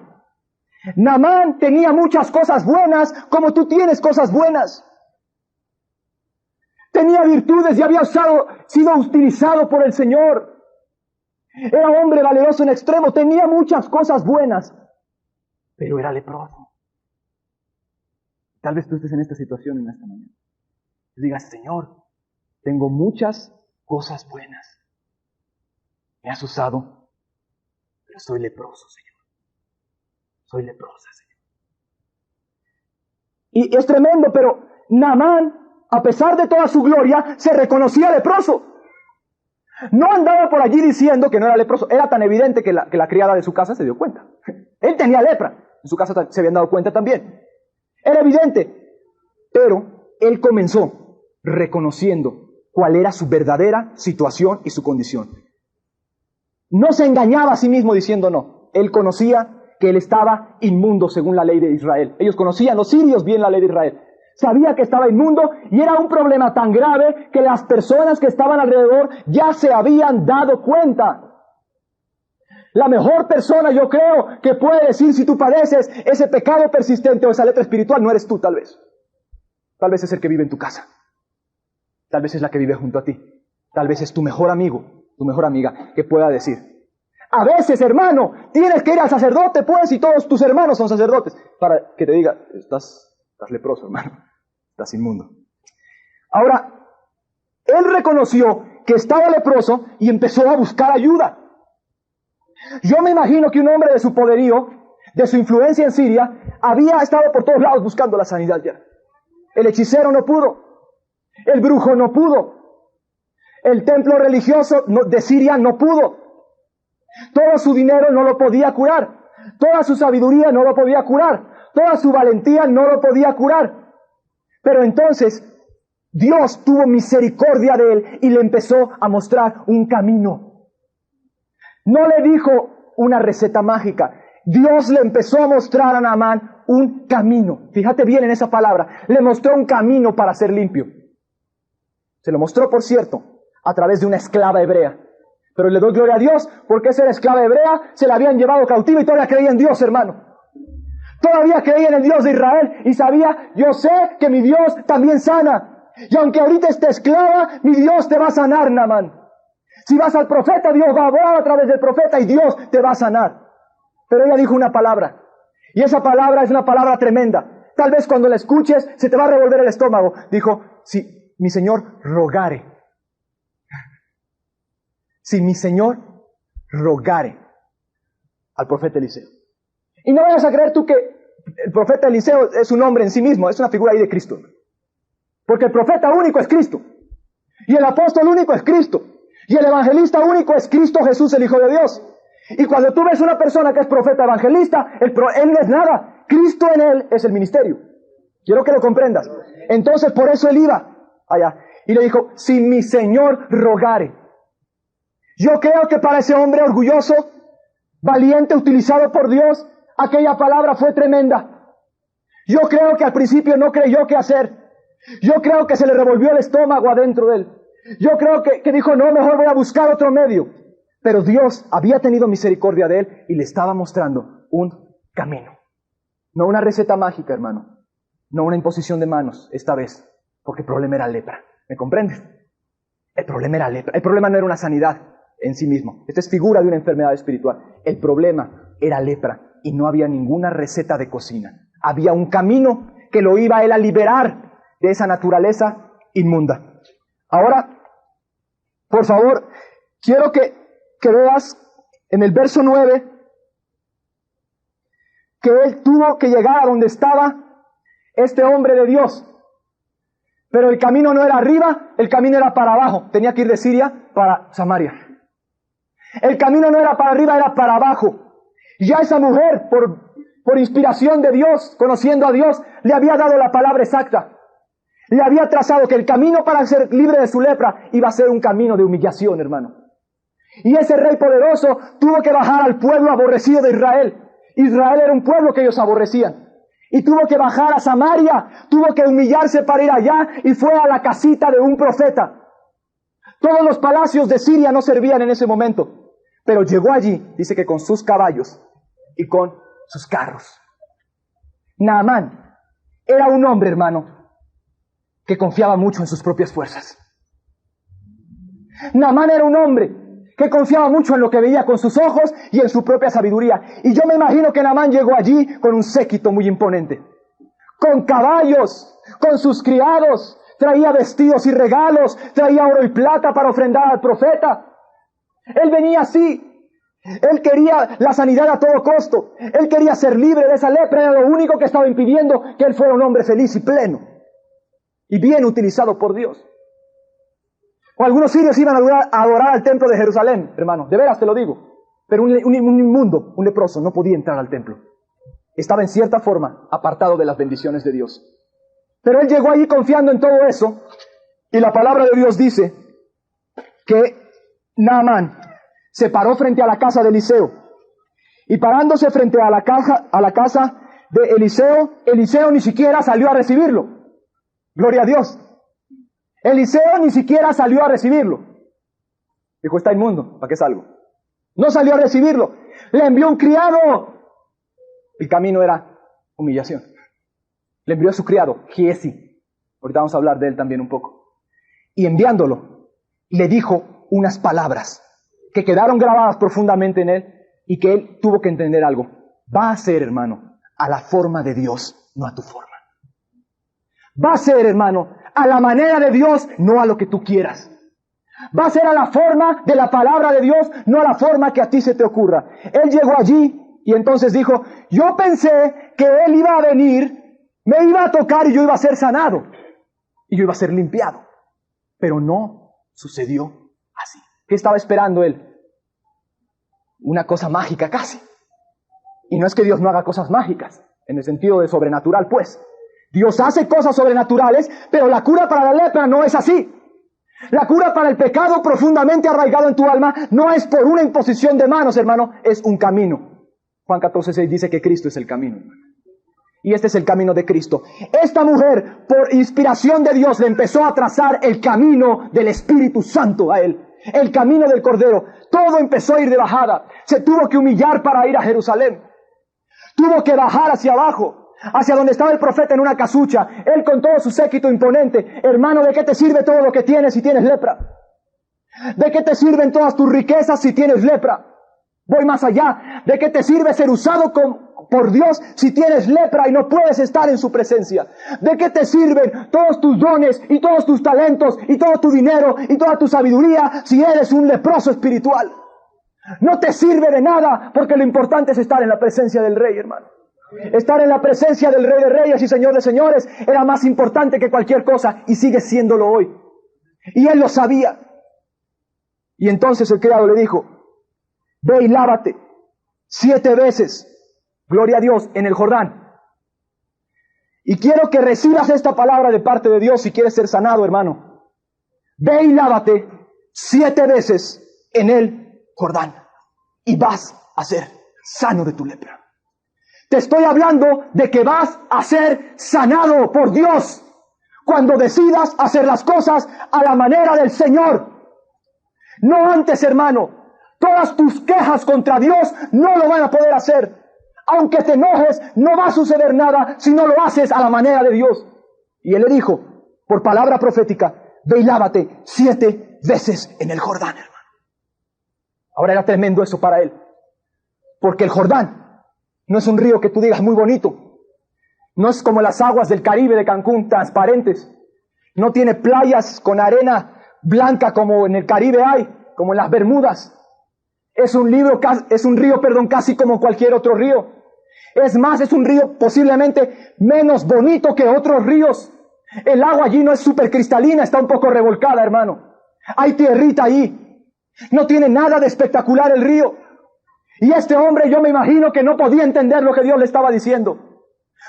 Naamán tenía muchas cosas buenas, como tú tienes cosas buenas. Tenía virtudes y había sido utilizado por el Señor. Era hombre valeroso en extremo, tenía muchas cosas buenas, pero era leproso. Tal vez tú estés en esta situación en esta mañana. Y digas: Señor, tengo muchas cosas buenas. Me has usado, pero soy leproso, Señor. Soy leprosa, Señor. Y es tremendo, pero Naamán, a pesar de toda su gloria, se reconocía leproso. No andaba por allí diciendo que no era leproso. Era tan evidente que la criada de su casa se dio cuenta. Él tenía lepra. En su casa se habían dado cuenta también. Era evidente. Pero él comenzó reconociendo cuál era su verdadera situación y su condición. No se engañaba a sí mismo diciendo no. Él conocía que él estaba inmundo según la ley de Israel. Ellos conocían, los sirios, bien la ley de Israel. Sabía que estaba inmundo y era un problema tan grave que las personas que estaban alrededor ya se habían dado cuenta. La mejor persona, yo creo, que puede decir si tú padeces ese pecado persistente o esa letra espiritual, no eres tú, tal vez. Tal vez es el que vive en tu casa. Tal vez es la que vive junto a ti. Tal vez es tu mejor amigo, tu mejor amiga, que pueda decir: a veces, hermano, tienes que ir al sacerdote, pues, y todos tus hermanos son sacerdotes, para que te diga: estás leproso, hermano, estás inmundo. Ahora, él reconoció que estaba leproso y empezó a buscar ayuda. Yo me imagino que un hombre de su poderío, de su influencia en Siria, había estado por todos lados buscando la sanidad ya. El hechicero no pudo, el brujo no pudo, el templo religioso de Siria no pudo. Todo su dinero no lo podía curar. Toda su sabiduría no lo podía curar. toda su valentía no lo podía curar. Pero entonces Dios tuvo misericordia de él y le empezó a mostrar un camino. No le dijo una receta mágica. Dios le empezó a mostrar a Naamán un camino. Fíjate bien en esa palabra. Le mostró un camino para ser limpio. Se lo mostró, por cierto, a través de una esclava hebrea. Pero le doy gloria a Dios porque esa era esclava hebrea, se la habían llevado cautiva y todavía creía en Dios, hermano. Todavía creía en el Dios de Israel y sabía, yo sé que mi Dios también sana. Y aunque ahorita esté esclava, mi Dios te va a sanar, Naamán. Si vas al profeta, Dios va a hablar a través del profeta y Dios te va a sanar. Pero ella dijo una palabra. Y esa palabra es una palabra tremenda. Tal vez cuando la escuches se te va a revolver el estómago. Dijo, si mi Señor rogare. Si mi Señor rogare al profeta Eliseo. Y no vayas a creer tú que el profeta Eliseo es un hombre en sí mismo, es una figura ahí de Cristo. Porque el profeta único es Cristo. Y el apóstol único es Cristo. Y el evangelista único es Cristo Jesús, el Hijo de Dios. Y cuando tú ves una persona que es profeta evangelista, él no es nada. Cristo en él es el ministerio. Quiero que lo comprendas. Entonces por eso él iba allá. Y le dijo, si mi Señor rogare. Yo creo que para ese hombre orgulloso, valiente, utilizado por Dios, aquella palabra fue tremenda. Yo creo que al principio no creyó qué hacer. Yo creo que se le revolvió el estómago adentro de él. Yo creo que dijo, no, mejor voy a buscar otro medio. Pero Dios había tenido misericordia de él y le estaba mostrando un camino. No una receta mágica, hermano. No una imposición de manos, esta vez. Porque el problema era lepra. ¿Me comprendes? El problema era lepra. El problema no era una sanidad en sí mismo. Esta es figura de una enfermedad espiritual. El problema era lepra y no había ninguna receta de cocina. Había un camino que lo iba a él a liberar de esa naturaleza inmunda. Ahora, por favor, quiero que veas en el verso 9 que él tuvo que llegar a donde estaba este hombre de Dios. Pero el camino no era arriba, el camino era para abajo. Tenía que ir de Siria para Samaria. El camino no era para arriba, era para abajo. Ya esa mujer, por inspiración de Dios, conociendo a Dios, le había dado la palabra exacta. Le había trazado que el camino para ser libre de su lepra iba a ser un camino de humillación, hermano. Y ese rey poderoso tuvo que bajar al pueblo aborrecido de Israel. Israel era un pueblo que ellos aborrecían. Y tuvo que bajar a Samaria, tuvo que humillarse para ir allá y fue a la casita de un profeta. Todos los palacios de Siria no servían en ese momento. Pero llegó allí, dice que con sus caballos y con sus carros. Naamán era un hombre, hermano, que confiaba mucho en sus propias fuerzas. Naamán era un hombre que confiaba mucho en lo que veía con sus ojos y en su propia sabiduría. Y yo me imagino que Naamán llegó allí con un séquito muy imponente. Con caballos, con sus criados, traía vestidos y regalos, traía oro y plata para ofrendar al profeta. Él venía así. Él quería la sanidad a todo costo. Él quería ser libre de esa lepra. Era lo único que estaba impidiendo que él fuera un hombre feliz y pleno. Y bien utilizado por Dios. O algunos sirios iban a adorar al templo de Jerusalén, hermano. De veras te lo digo. Pero un inmundo, un leproso, no podía entrar al templo. Estaba en cierta forma apartado de las bendiciones de Dios. Pero él llegó allí confiando en todo eso. Y la palabra de Dios dice que Naamán se paró frente a la casa de Eliseo. Y parándose frente a la casa de Eliseo, Eliseo ni siquiera salió a recibirlo. Gloria a Dios. Eliseo ni siquiera salió a recibirlo. Dijo, está inmundo, ¿para qué salgo? No salió a recibirlo. Le envió un criado. El camino era humillación. Le envió a su criado, Giesi. Ahorita vamos a hablar de él también un poco. Y enviándolo, le dijo unas palabras que quedaron grabadas profundamente en él y que él tuvo que entender algo. Va a ser, hermano, a la forma de Dios, no a tu forma. Va a ser, hermano, a la manera de Dios, no a lo que tú quieras. Va a ser a la forma de la palabra de Dios, no a la forma que a ti se te ocurra. Él llegó allí y entonces dijo, yo pensé que él iba a venir, me iba a tocar y yo iba a ser sanado. Y yo iba a ser limpiado. Pero no sucedió así. ¿Qué estaba esperando él? Una cosa mágica casi. Y no es que Dios no haga cosas mágicas. en el sentido de sobrenatural, pues. Dios hace cosas sobrenaturales, pero la cura para la lepra no es así. La cura para el pecado profundamente arraigado en tu alma no es por una imposición de manos, hermano, es un camino. Juan 14:6 dice que Cristo es el camino, hermano. Y este es el camino de Cristo. Esta mujer, por inspiración de Dios, le empezó a trazar el camino del Espíritu Santo a él. El camino del Cordero. Todo empezó a ir de bajada. Se tuvo que humillar para ir a Jerusalén. Tuvo que bajar hacia abajo, hacia donde estaba el profeta en una casucha. Él con todo su séquito imponente. Hermano, ¿de qué te sirve todo lo que tienes si tienes lepra? ¿De qué te sirven todas tus riquezas si tienes lepra? Voy más allá. ¿De qué te sirve ser usado por Dios si tienes lepra y no puedes estar en su presencia? ¿De qué te sirven todos tus dones y todos tus talentos y todo tu dinero y toda tu sabiduría si eres un leproso espiritual? No te sirve de nada, porque lo importante es estar en la presencia del Rey, hermano. Estar en la presencia del Rey de Reyes y Señor de Señores era más importante que cualquier cosa, y sigue siéndolo hoy. Y él lo sabía. Y entonces el criado le dijo: ve y lávate 7 veces, gloria a Dios, en el Jordán. Y quiero que recibas esta palabra de parte de Dios si quieres ser sanado, hermano. Ve y lávate 7 veces en el Jordán, y vas a ser sano de tu lepra. Te estoy hablando de que vas a ser sanado por Dios cuando decidas hacer las cosas a la manera del Señor. No antes, hermano. Todas tus quejas contra Dios no lo van a poder hacer. Aunque te enojes, no va a suceder nada si no lo haces a la manera de Dios. Y él le dijo, por palabra profética: ve y lávate 7 veces en el Jordán, hermano. Ahora era tremendo eso para él. Porque el Jordán no es un río que tú digas muy bonito. No es como las aguas del Caribe de Cancún, transparentes. No tiene playas con arena blanca como en el Caribe hay, como en las Bermudas. Es un río casi como cualquier otro río. Es más, es un río posiblemente menos bonito que otros ríos. El agua allí no es súper cristalina, está un poco revolcada, hermano. Hay tierrita allí. No tiene nada de espectacular el río. Y este hombre, yo me imagino que no podía entender lo que Dios le estaba diciendo.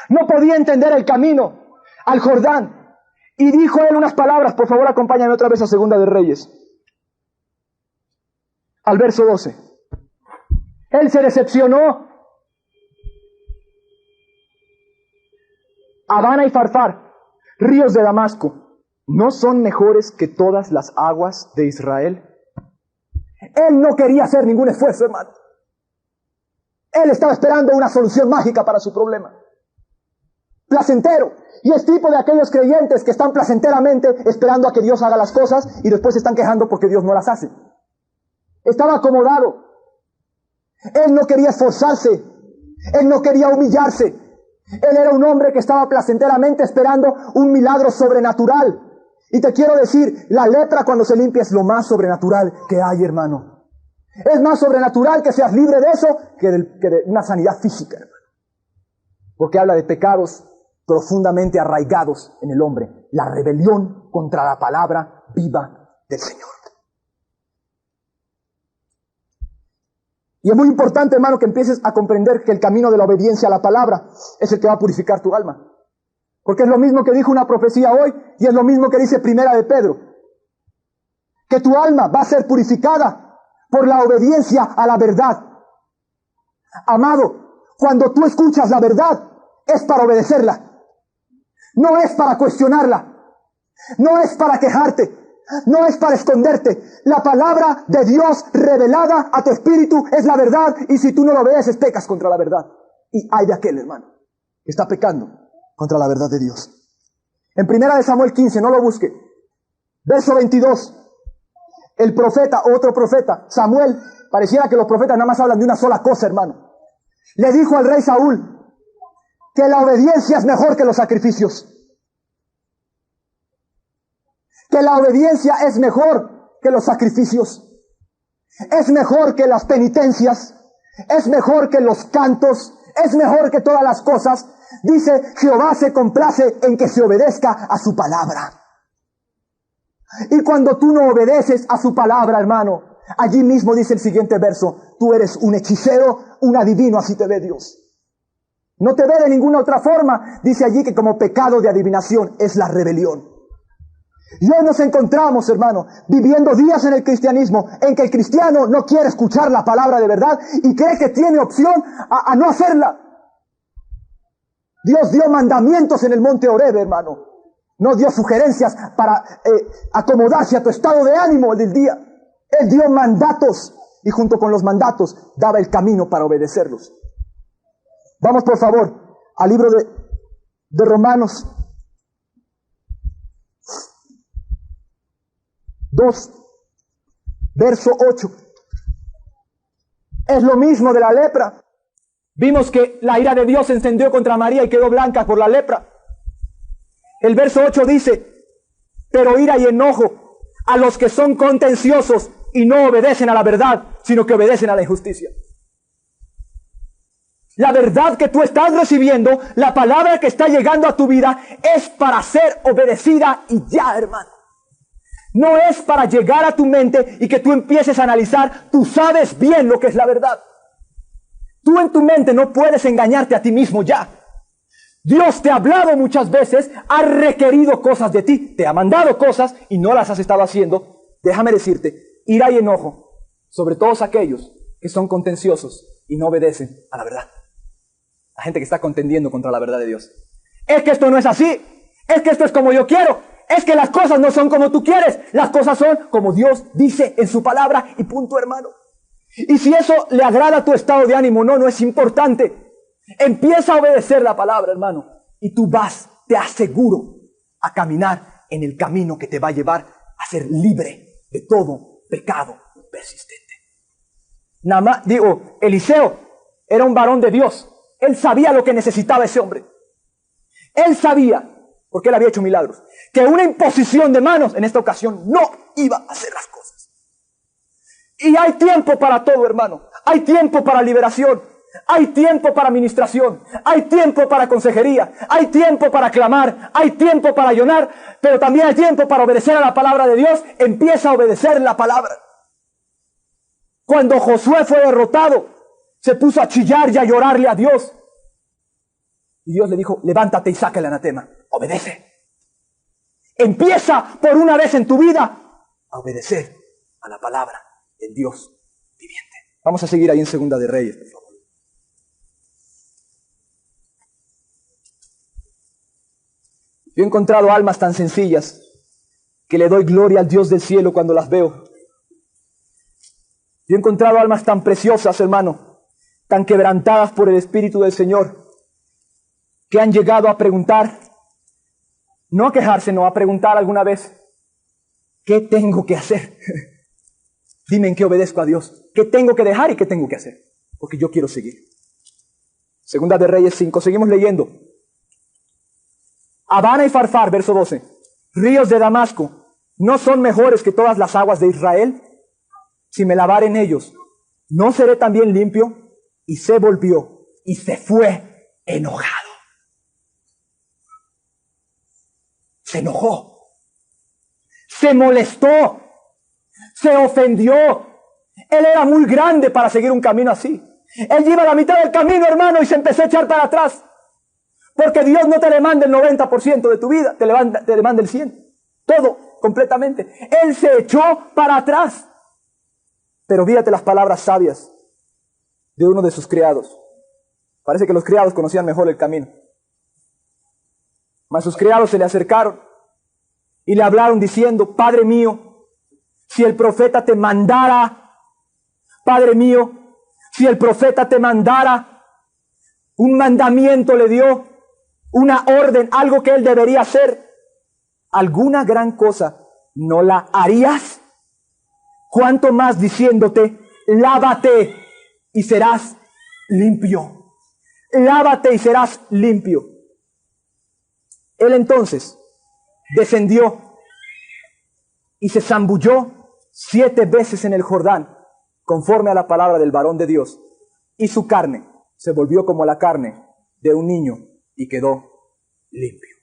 No podía entender el camino al Jordán. Y dijo él unas palabras. Por favor, acompáñame otra vez a Segunda de Reyes, al verso 12. Él se decepcionó. Abana y Farfar, ríos de Damasco, ¿no son mejores que todas las aguas de Israel? Él no quería hacer ningún esfuerzo, hermano. Él estaba esperando una solución mágica para su problema. Placentero. Y es tipo de aquellos creyentes que están placenteramente esperando a que Dios haga las cosas y después se están quejando porque Dios no las hace. Estaba acomodado. Él no quería esforzarse. Él no quería humillarse. Él era un hombre que estaba placenteramente esperando un milagro sobrenatural. Y te quiero decir, la lepra cuando se limpia es lo más sobrenatural que hay, hermano. Es más sobrenatural que seas libre de eso que de una sanidad física, hermano. Porque habla de pecados profundamente arraigados en el hombre. La rebelión contra la palabra viva del Señor. Y es muy importante, hermano, que empieces a comprender que el camino de la obediencia a la palabra es el que va a purificar tu alma. Porque es lo mismo que dijo una profecía hoy y es lo mismo que dice Primera de Pedro. Que tu alma va a ser purificada por la obediencia a la verdad. Amado, cuando tú escuchas la verdad, es para obedecerla. No es para cuestionarla. No es para quejarte. No es para esconderte. La palabra de Dios revelada a tu espíritu es la verdad. Y si tú no lo obedeces, pecas contra la verdad. Y hay de aquel, hermano, que está pecando contra la verdad de Dios. En 1 Samuel 15, no lo busque. Verso 22. El profeta, otro profeta, Samuel, pareciera que los profetas nada más hablan de una sola cosa, hermano. Le dijo al rey Saúl que la obediencia es mejor que los sacrificios. Que la obediencia es mejor que los sacrificios. Es mejor que las penitencias. Es mejor que los cantos. Es mejor que todas las cosas. Dice, Jehová se complace en que se obedezca a su palabra. Y cuando tú no obedeces a su palabra, hermano, allí mismo dice el siguiente verso, tú eres un hechicero, un adivino, así te ve Dios. No te ve de ninguna otra forma. Dice allí que como pecado de adivinación es la rebelión. Y hoy nos encontramos, hermano, viviendo días en el cristianismo en que el cristiano no quiere escuchar la palabra de verdad y cree que tiene opción a no hacerla. Dios dio mandamientos en el monte Horeb, hermano. No dio sugerencias para acomodarse a tu estado de ánimo del día. Él dio mandatos y junto con los mandatos daba el camino para obedecerlos. Vamos por favor al libro de Romanos 2, verso 8. Es lo mismo de la lepra. Vimos que la ira de Dios se encendió contra María y quedó blanca por la lepra. El verso 8 dice, pero ira y enojo a los que son contenciosos y no obedecen a la verdad, sino que obedecen a la injusticia. La verdad que tú estás recibiendo, la palabra que está llegando a tu vida, es para ser obedecida y ya, hermano. No es para llegar a tu mente y que tú empieces a analizar, tú sabes bien lo que es la verdad. Tú en tu mente no puedes engañarte a ti mismo ya. Dios te ha hablado muchas veces, ha requerido cosas de ti, te ha mandado cosas y no las has estado haciendo. Déjame decirte, ira y enojo sobre todos aquellos que son contenciosos y no obedecen a la verdad. La gente que está contendiendo contra la verdad de Dios. Es que esto no es así, es que esto es como yo quiero. Es que las cosas no son como tú quieres. Las cosas son como Dios dice en su palabra y punto, hermano. Y si eso le agrada a tu estado de ánimo, no es importante. Empieza a obedecer la palabra, hermano. Y tú vas, te aseguro, a caminar en el camino que te va a llevar a ser libre de todo pecado persistente. Eliseo era un varón de Dios. Él sabía lo que necesitaba ese hombre. Él sabía, porque él había hecho milagros, que una imposición de manos en esta ocasión no iba a hacer las cosas. Y hay tiempo para todo, hermano. Hay tiempo para liberación. Hay tiempo para administración. Hay tiempo para consejería. Hay tiempo para clamar. Hay tiempo para ayunar. Pero también hay tiempo para obedecer a la palabra de Dios. Empieza a obedecer la palabra. Cuando Josué fue derrotado, se puso a chillar y a llorarle a Dios. Y Dios le dijo, levántate y saca el anatema. Obedece. Empieza por una vez en tu vida a obedecer a la palabra del Dios viviente. Vamos a seguir ahí en Segunda de Reyes, por favor. Yo he encontrado almas tan sencillas que le doy gloria al Dios del cielo cuando las veo. Yo he encontrado almas tan preciosas, hermano, tan quebrantadas por el Espíritu del Señor, que han llegado a preguntar, no a quejarse, no, a preguntar alguna vez, ¿qué tengo que hacer? Dime en qué obedezco a Dios. ¿Qué tengo que dejar y qué tengo que hacer? Porque yo quiero seguir. Segunda de Reyes 5, seguimos leyendo. Abana y Farfar, verso 12. Ríos de Damasco, ¿no son mejores que todas las aguas de Israel? Si me lavare en ellos, ¿no seré también limpio? Y se volvió y se fue enojado. Se enojó. Se molestó. Se ofendió. Él era muy grande para seguir un camino así. Él iba a la mitad del camino, hermano, y se empezó a echar para atrás. Porque Dios no te demanda el 90% de tu vida, te demanda el 100%. Todo, completamente. Él se echó para atrás. Pero fíjate las palabras sabias de uno de sus criados. Parece que los criados conocían mejor el camino. Mas sus criados se le acercaron y le hablaron diciendo, Padre mío, si el profeta te mandara, Padre mío, si el profeta te mandara, un mandamiento le dio, una orden, algo que él debería hacer, alguna gran cosa, ¿no la harías? Cuanto más diciéndote, lávate y serás limpio. Lávate y serás limpio. Él entonces descendió y se zambulló 7 veces en el Jordán, conforme a la palabra del varón de Dios, y su carne se volvió como la carne de un niño y quedó limpio.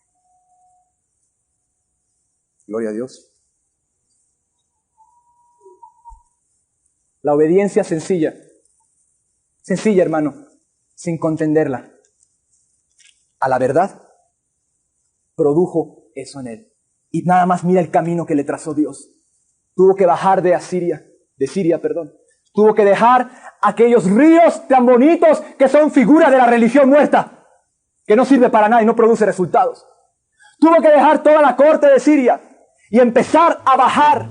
Gloria a Dios. La obediencia sencilla, hermano, sin contenderla. a la verdad, produjo eso en él. Y nada más mira el camino que le trazó Dios. Tuvo que bajar de Siria. Tuvo que dejar aquellos ríos tan bonitos que son figuras de la religión muerta, que no sirve para nada y no produce resultados. Tuvo que dejar toda la corte de Siria y empezar a bajar,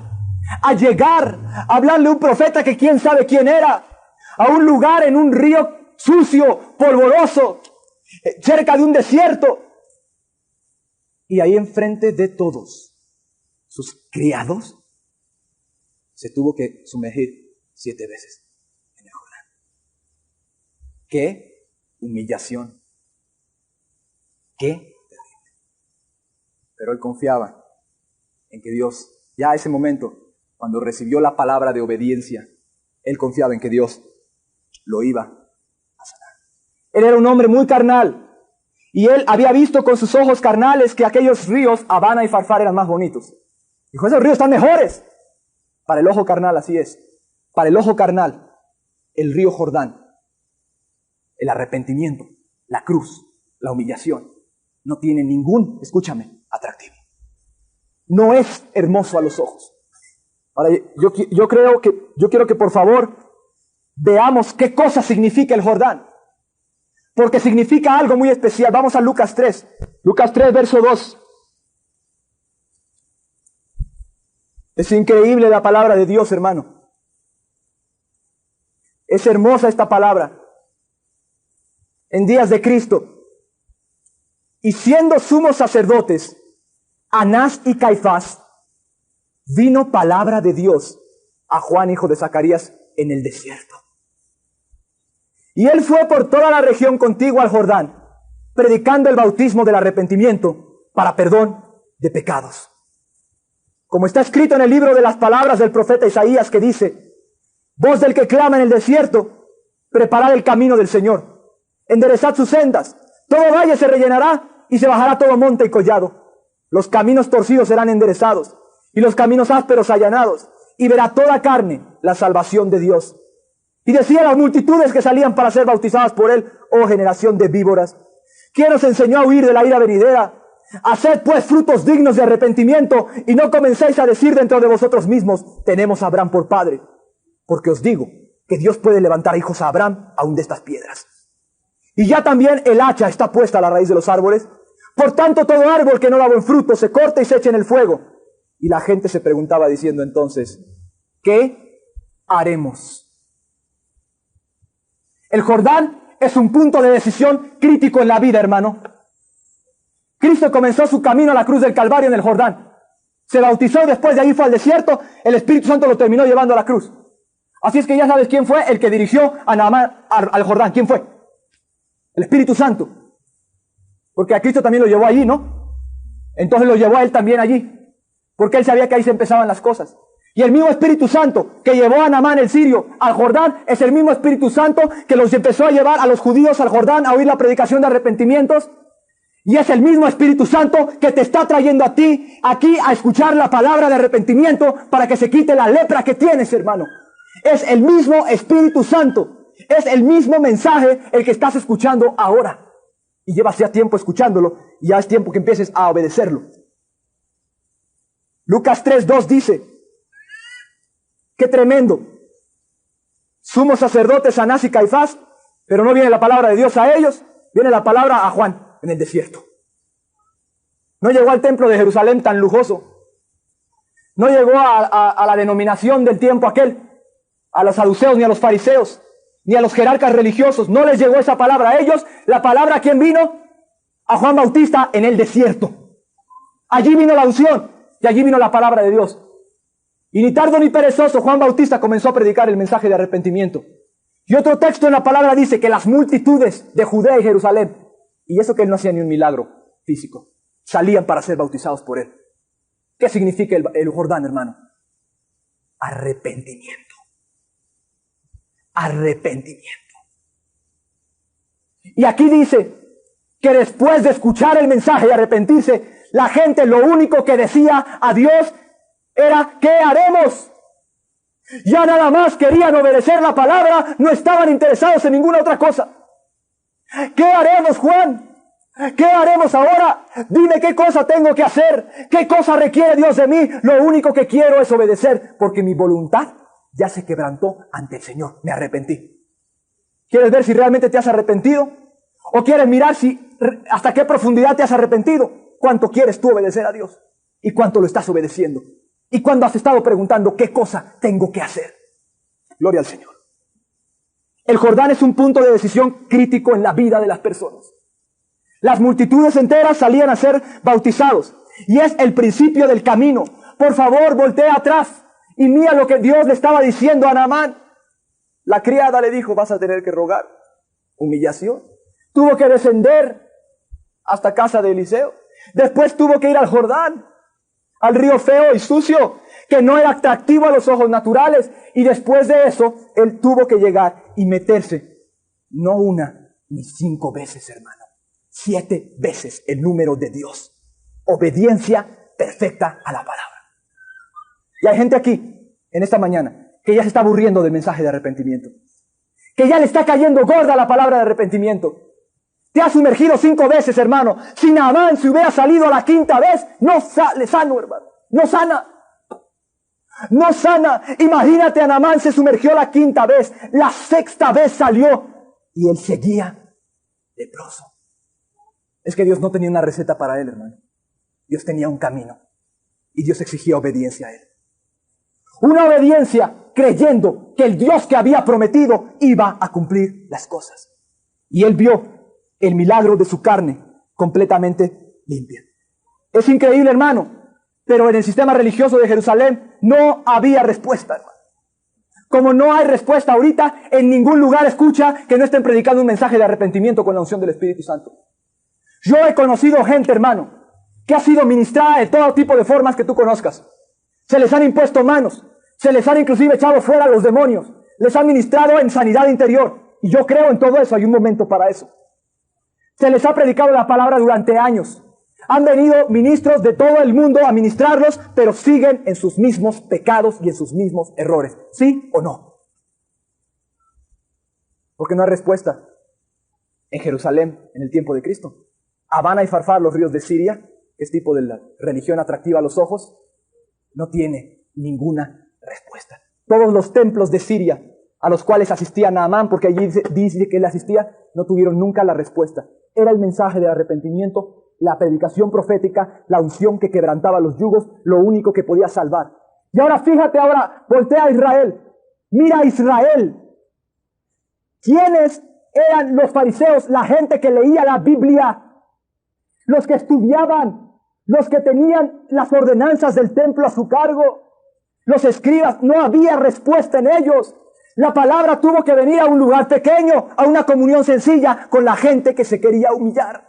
a llegar, a hablarle a un profeta que quién sabe quién era, a un lugar en un río sucio, polvoroso, cerca de un desierto. Y ahí enfrente de todos sus criados, se tuvo que sumergir 7 veces en el Jordán. ¡Qué humillación! ¡Qué terrible! Pero él confiaba en que Dios, ya a ese momento, cuando recibió la palabra de obediencia, él confiaba en que Dios lo iba a sanar. Él era un hombre muy carnal. Y él había visto con sus ojos carnales que aquellos ríos, Abana y Farfar, eran más bonitos. Dijo, esos ríos están mejores. Para el ojo carnal, así es. Para el ojo carnal, el río Jordán, el arrepentimiento, la cruz, la humillación, no tiene ningún, escúchame, atractivo. No es hermoso a los ojos. Ahora, yo quiero que por favor veamos qué cosa significa el Jordán. Porque significa algo muy especial. Vamos a Lucas 3. Lucas 3, verso 2. Es increíble la palabra de Dios, hermano. Es hermosa esta palabra. En días de Cristo. Y siendo sumos sacerdotes, Anás y Caifás, vino palabra de Dios a Juan, hijo de Zacarías, en el desierto. Y él fue por toda la región contigua al Jordán, predicando el bautismo del arrepentimiento para perdón de pecados. Como está escrito en el libro de las palabras del profeta Isaías, que dice, voz del que clama en el desierto, preparad el camino del Señor, enderezad sus sendas, todo valle se rellenará y se bajará todo monte y collado. Los caminos torcidos serán enderezados y los caminos ásperos allanados, y verá toda carne la salvación de Dios. Y decía a las multitudes que salían para ser bautizadas por él, oh generación de víboras, ¿quién os enseñó a huir de la ira venidera? Haced pues frutos dignos de arrepentimiento y no comencéis a decir dentro de vosotros mismos, tenemos a Abraham por padre. Porque os digo que Dios puede levantar hijos a Abraham aún de estas piedras. Y ya también el hacha está puesta a la raíz de los árboles. Por tanto, todo árbol que no da buen fruto se corta y se echa en el fuego. Y la gente se preguntaba diciendo entonces, ¿qué haremos? El Jordán es un punto de decisión crítico en la vida, hermano. Cristo comenzó su camino a la cruz del Calvario en el Jordán. Se bautizó, después de ahí fue al desierto, el Espíritu Santo lo terminó llevando a la cruz. Así es que ya sabes quién fue el que dirigió a Naamán al Jordán. ¿Quién fue? El Espíritu Santo. Porque a Cristo también lo llevó allí, ¿no? Entonces lo llevó a él también allí. Porque él sabía que ahí se empezaban las cosas. Y el mismo Espíritu Santo que llevó a Naamán el sirio al Jordán es el mismo Espíritu Santo que los empezó a llevar a los judíos al Jordán a oír la predicación de arrepentimientos. Y es el mismo Espíritu Santo que te está trayendo a ti aquí a escuchar la palabra de arrepentimiento para que se quite la lepra que tienes, hermano. Es el mismo Espíritu Santo. Es el mismo mensaje el que estás escuchando ahora. Y llevas ya tiempo escuchándolo y ya es tiempo que empieces a obedecerlo. Lucas 3:2 dice, qué tremendo. Sumos sacerdotes Anás y Caifás, pero no viene la palabra de Dios a ellos, viene la palabra a Juan en el desierto. No llegó al templo de Jerusalén tan lujoso. No llegó a la denominación del tiempo aquel, a los saduceos ni a los fariseos, ni a los jerarcas religiosos. No les llegó esa palabra a ellos. La palabra ¿a quién vino? A Juan Bautista en el desierto. Allí vino la unción y allí vino la palabra de Dios. Y ni tardo ni perezoso, Juan Bautista comenzó a predicar el mensaje de arrepentimiento. Y otro texto en la palabra dice que las multitudes de Judea y Jerusalén, y eso que él no hacía ni un milagro físico, salían para ser bautizados por él. ¿Qué significa el Jordán, hermano? Arrepentimiento. Arrepentimiento. Y aquí dice que después de escuchar el mensaje y arrepentirse, la gente lo único que decía a Dios era, ¿qué haremos? Ya nada más querían obedecer la palabra, no estaban interesados en ninguna otra cosa. ¿Qué haremos, Juan? ¿Qué haremos ahora? Dime qué cosa tengo que hacer. ¿Qué cosa requiere Dios de mí? Lo único que quiero es obedecer, porque mi voluntad ya se quebrantó ante el Señor. Me arrepentí. ¿Quieres ver si realmente te has arrepentido? ¿O quieres mirar hasta qué profundidad te has arrepentido? ¿Cuánto quieres tú obedecer a Dios? ¿Y cuánto lo estás obedeciendo? ¿Y cuándo has estado preguntando qué cosa tengo que hacer? Gloria al Señor. El Jordán es un punto de decisión crítico en la vida de las personas. Las multitudes enteras salían a ser bautizados. Y es el principio del camino. Por favor, voltea atrás y mira lo que Dios le estaba diciendo a Naamán. La criada le dijo, vas a tener que rogar. Humillación. Tuvo que descender hasta casa de Eliseo. Después tuvo que ir al Jordán, al río feo y sucio, que no era atractivo a los ojos naturales. Y después de eso, él tuvo que llegar y meterse, no una ni 5 veces, hermano, 7 veces el número de Dios. Obediencia perfecta a la palabra. Y hay gente aquí, en esta mañana, que ya se está aburriendo del mensaje de arrepentimiento, que ya le está cayendo gorda la palabra de arrepentimiento. Te has sumergido 5 veces, hermano. Si Naamán se hubiera salido a la 5ª vez, no sale sano, hermano. No sana. No sana. Imagínate, a Naamán se sumergió la 5ª vez. La 6ª vez salió y él seguía leproso. Es que Dios no tenía una receta para él, hermano. Dios tenía un camino. Y Dios exigía obediencia a él. Una obediencia creyendo que el Dios que había prometido iba a cumplir las cosas. Y él vio el milagro de su carne completamente limpia. Es increíble, hermano, pero en el sistema religioso de Jerusalén no había respuesta, hermano. Como no hay respuesta ahorita, en ningún lugar escucha que no estén predicando un mensaje de arrepentimiento con la unción del Espíritu Santo. Yo he conocido gente, hermano, que ha sido ministrada de todo tipo de formas que tú conozcas. Se les han impuesto manos, se les han inclusive echado fuera los demonios, les han ministrado en sanidad interior. Y yo creo en todo eso, hay un momento para eso. Se les ha predicado la palabra durante años. Han venido ministros de todo el mundo a ministrarlos, pero siguen en sus mismos pecados y en sus mismos errores. ¿Sí o no? Porque no hay respuesta en Jerusalén en el tiempo de Cristo. Habana y Farfar, los ríos de Siria, que es tipo de la religión atractiva a los ojos, no tiene ninguna respuesta. Todos los templos de Siria a los cuales asistía Naamán, porque allí dice que él asistía, no tuvieron nunca la respuesta. Era el mensaje de arrepentimiento, la predicación profética, la unción que quebrantaba los yugos, lo único que podía salvar. Y ahora fíjate, voltea a Israel. Mira a Israel. ¿Quiénes eran los fariseos? La gente que leía la Biblia, los que estudiaban, los que tenían las ordenanzas del templo a su cargo, los escribas. No había respuesta en ellos. La palabra tuvo que venir a un lugar pequeño, a una comunión sencilla con la gente que se quería humillar.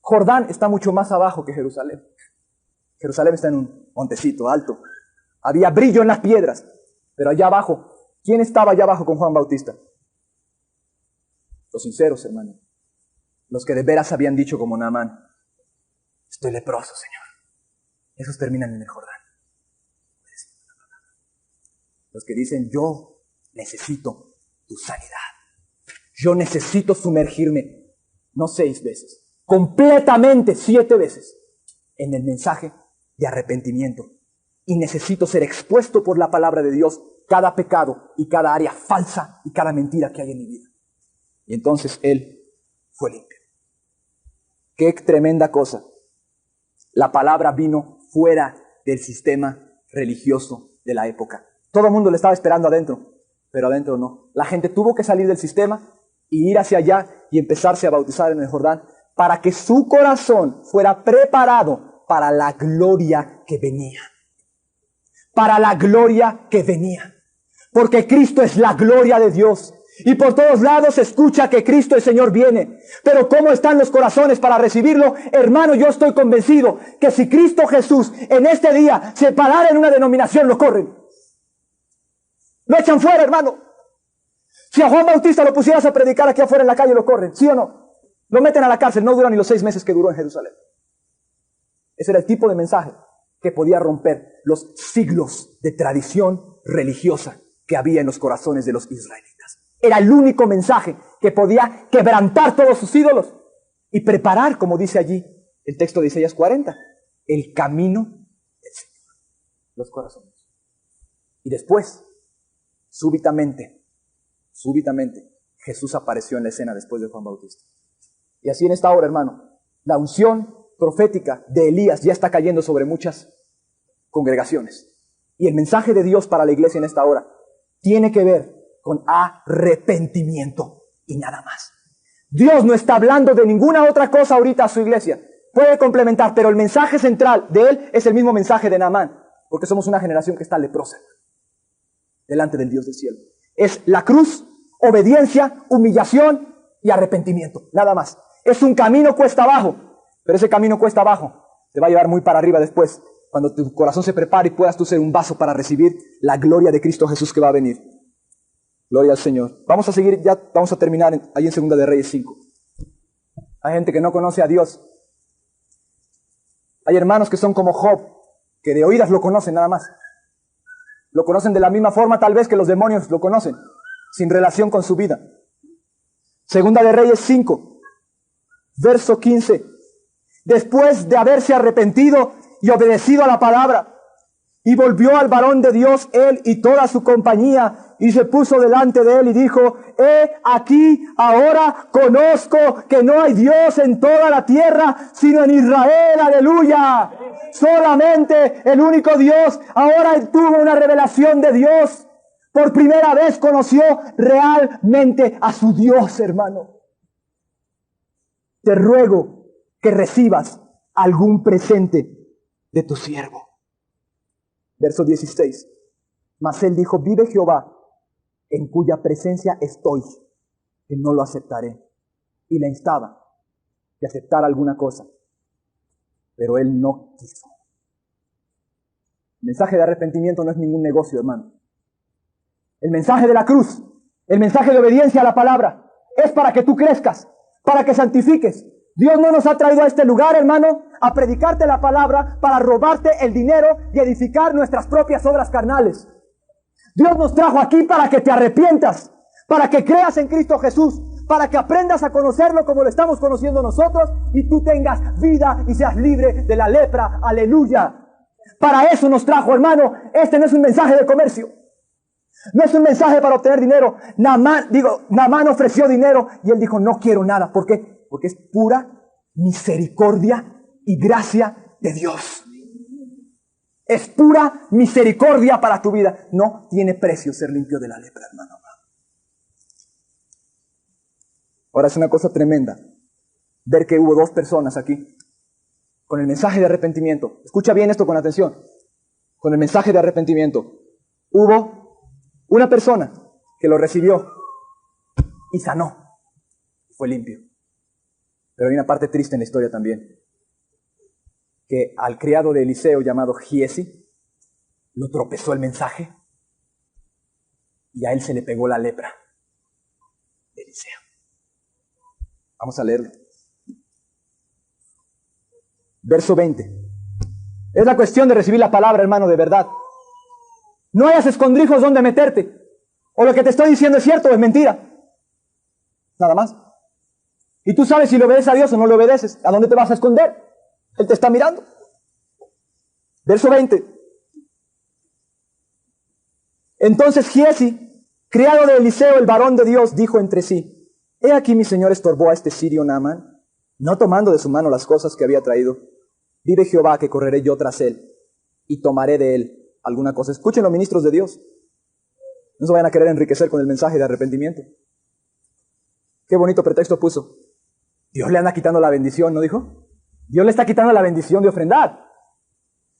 Jordán está mucho más abajo que Jerusalén. Jerusalén está en un montecito alto. Había brillo en las piedras. Pero allá abajo, ¿quién estaba allá abajo con Juan Bautista? Los sinceros, hermano. Los que de veras habían dicho como Naamán: estoy leproso, Señor. Esos terminan en el Jordán. Los que dicen: yo necesito tu sanidad. Yo necesito sumergirme, no 6 veces, completamente 7 veces, en el mensaje de arrepentimiento. Y necesito ser expuesto por la palabra de Dios cada pecado y cada área falsa y cada mentira que hay en mi vida. Y entonces él fue limpio. Qué tremenda cosa. La palabra vino fuera del sistema religioso de la época. Todo el mundo le estaba esperando adentro, pero adentro no. La gente tuvo que salir del sistema y ir hacia allá y empezarse a bautizar en el Jordán para que su corazón fuera preparado para la gloria que venía. Para la gloria que venía. Porque Cristo es la gloria de Dios. Y por todos lados se escucha que Cristo el Señor viene. Pero ¿cómo están los corazones para recibirlo? Hermano, yo estoy convencido que si Cristo Jesús en este día se parara en una denominación, lo corren. Lo echan fuera, hermano. Si a Juan Bautista lo pusieras a predicar aquí afuera en la calle, lo corren, ¿sí o no? Lo meten a la cárcel, no dura ni los 6 meses que duró en Jerusalén. Ese era el tipo de mensaje que podía romper los siglos de tradición religiosa que había en los corazones de los israelitas. Era el único mensaje que podía quebrantar todos sus ídolos. y preparar, como dice allí el texto de Isaías 40, el camino del Señor, los corazones. Y después, súbitamente, Jesús apareció en la escena después de Juan Bautista. Y así en esta hora, hermano, la unción profética de Elías ya está cayendo sobre muchas congregaciones. Y el mensaje de Dios para la iglesia en esta hora tiene que ver con arrepentimiento y nada más. Dios no está hablando de ninguna otra cosa ahorita a su iglesia. Puede complementar, pero el mensaje central de él es el mismo mensaje de Naamán, porque somos una generación que está leprosa delante del Dios del cielo. Es la cruz, obediencia, humillación y arrepentimiento, nada más. Es un camino cuesta abajo, pero ese camino cuesta abajo te va a llevar muy para arriba después, cuando tu corazón se prepare y puedas tú ser un vaso para recibir la gloria de Cristo Jesús que va a venir. Gloria al Señor. Vamos a seguir, ya vamos a terminar ahí en 2 de Reyes 5. Hay gente que no conoce a Dios. Hay hermanos que son como Job, que de oídas lo conocen nada más. Lo conocen de la misma forma tal vez que los demonios lo conocen, sin relación con su vida. 2 de Reyes 5, verso 15. Después de haberse arrepentido y obedecido a la palabra, y volvió al varón de Dios, él y toda su compañía, y se puso delante de él y dijo: he aquí, ahora conozco que no hay Dios en toda la tierra, sino en Israel, aleluya. Solamente el único Dios. Ahora él tuvo una revelación de Dios. Por primera vez conoció realmente a su Dios, hermano. Te ruego que recibas algún presente de tu siervo. Verso 16. Mas él dijo: vive Jehová, en cuya presencia estoy, que no lo aceptaré. Y le instaba que aceptara alguna cosa, pero él no quiso. El mensaje de arrepentimiento no es ningún negocio, hermano. El mensaje de la cruz, el mensaje de obediencia a la palabra, es para que tú crezcas, para que santifiques. Dios no nos ha traído a este lugar, hermano, a predicarte la palabra para robarte el dinero y edificar nuestras propias obras carnales. Dios nos trajo aquí para que te arrepientas, para que creas en Cristo Jesús, para que aprendas a conocerlo como lo estamos conociendo nosotros y tú tengas vida y seas libre de la lepra. Aleluya. Para eso nos trajo, hermano. Este no es un mensaje de comercio. No es un mensaje para obtener dinero. Naamán ofreció dinero y él dijo: no quiero nada. ¿Por qué? Porque es pura misericordia y gracia de Dios. Es pura misericordia para tu vida. No tiene precio ser limpio de la lepra, hermano. Ahora es una cosa tremenda ver que hubo dos personas aquí con el mensaje de arrepentimiento. Escucha bien esto con atención. Con el mensaje de arrepentimiento hubo una persona que lo recibió y sanó. Fue limpio. Pero hay una parte triste en la historia también. Que al criado de Eliseo llamado Giesi lo tropezó el mensaje y a él se le pegó la lepra de Eliseo. Vamos a leerlo. Verso 20. Es la cuestión de recibir la palabra, hermano, de verdad. No hayas escondrijos donde meterte. O lo que te estoy diciendo es cierto o es mentira. Nada más. Y tú sabes si le obedeces a Dios o no le obedeces. ¿A dónde te vas a esconder? Él te está mirando. Verso 20. Entonces Giesi, criado de Eliseo, el varón de Dios, dijo entre sí: he aquí mi señor estorbó a este sirio Naamán, no tomando de su mano las cosas que había traído. Vive Jehová que correré yo tras él y tomaré de él alguna cosa. Escuchen los ministros de Dios. No se vayan a querer enriquecer con el mensaje de arrepentimiento. Qué bonito pretexto puso. Dios le anda quitando la bendición, ¿no dijo? Dios le está quitando la bendición de ofrendar.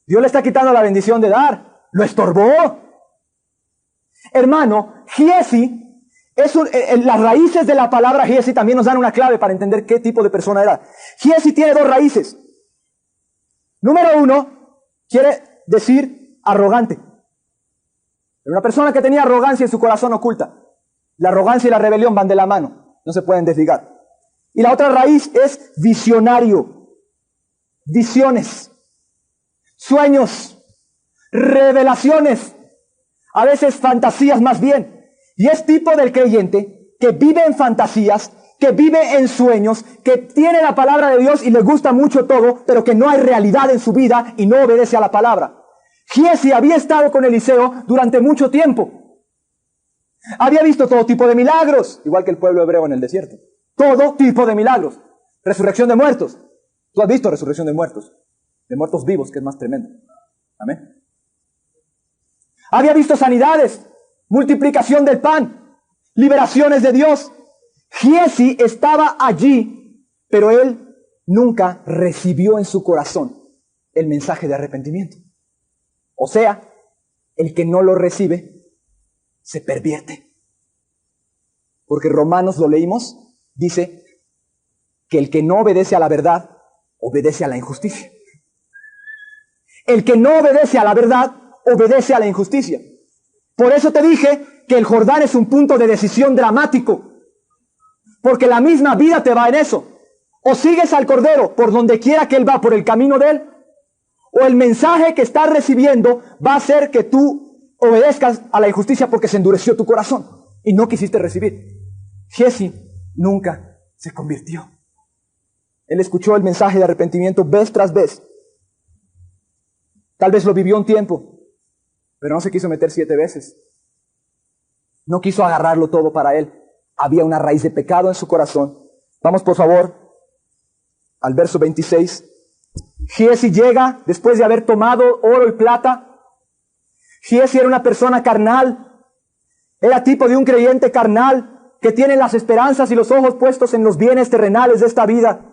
Dios le está quitando la bendición de dar. Lo estorbó. Hermano, Giesi, las raíces de la palabra Giesi también nos dan una clave para entender qué tipo de persona era. Giesi tiene dos raíces. Número uno, quiere decir arrogante. Era una persona que tenía arrogancia en su corazón oculta. La arrogancia y la rebelión van de la mano. No se pueden desligar. Y la otra raíz es visionario. Visiones. Sueños. Revelaciones. A veces fantasías más bien. Y es tipo del creyente que vive en fantasías, que vive en sueños, que tiene la palabra de Dios y le gusta mucho todo, pero que no hay realidad en su vida y no obedece a la palabra. Giezi había estado con Eliseo durante mucho tiempo. Había visto todo tipo de milagros, igual que el pueblo hebreo en el desierto. Todo tipo de milagros. Resurrección de muertos. Tú has visto resurrección de muertos vivos, que es más tremendo. Amén. Había visto sanidades, multiplicación del pan, liberaciones de Dios. Giezi estaba allí, pero él nunca recibió en su corazón el mensaje de arrepentimiento. O sea, el que no lo recibe se pervierte. Porque Romanos, lo leímos, dice que el que no obedece a la verdad, obedece a la injusticia. El que no obedece a la verdad, obedece a la injusticia. Por eso te dije que el Jordán es un punto de decisión dramático. Porque la misma vida te va en eso. O sigues al Cordero por donde quiera que Él va, por el camino de Él, o el mensaje que estás recibiendo va a hacer que tú obedezcas a la injusticia porque se endureció tu corazón y no quisiste recibir. Giezi nunca se convirtió. Él escuchó el mensaje de arrepentimiento vez tras vez. Tal vez lo vivió un tiempo, pero no se quiso meter 7 veces. No quiso agarrarlo todo para él. Había una raíz de pecado en su corazón. Vamos por favor al verso 26. Giezi llega después de haber tomado oro y plata. Giezi era una persona carnal. Era tipo de un creyente carnal que tiene las esperanzas y los ojos puestos en los bienes terrenales de esta vida.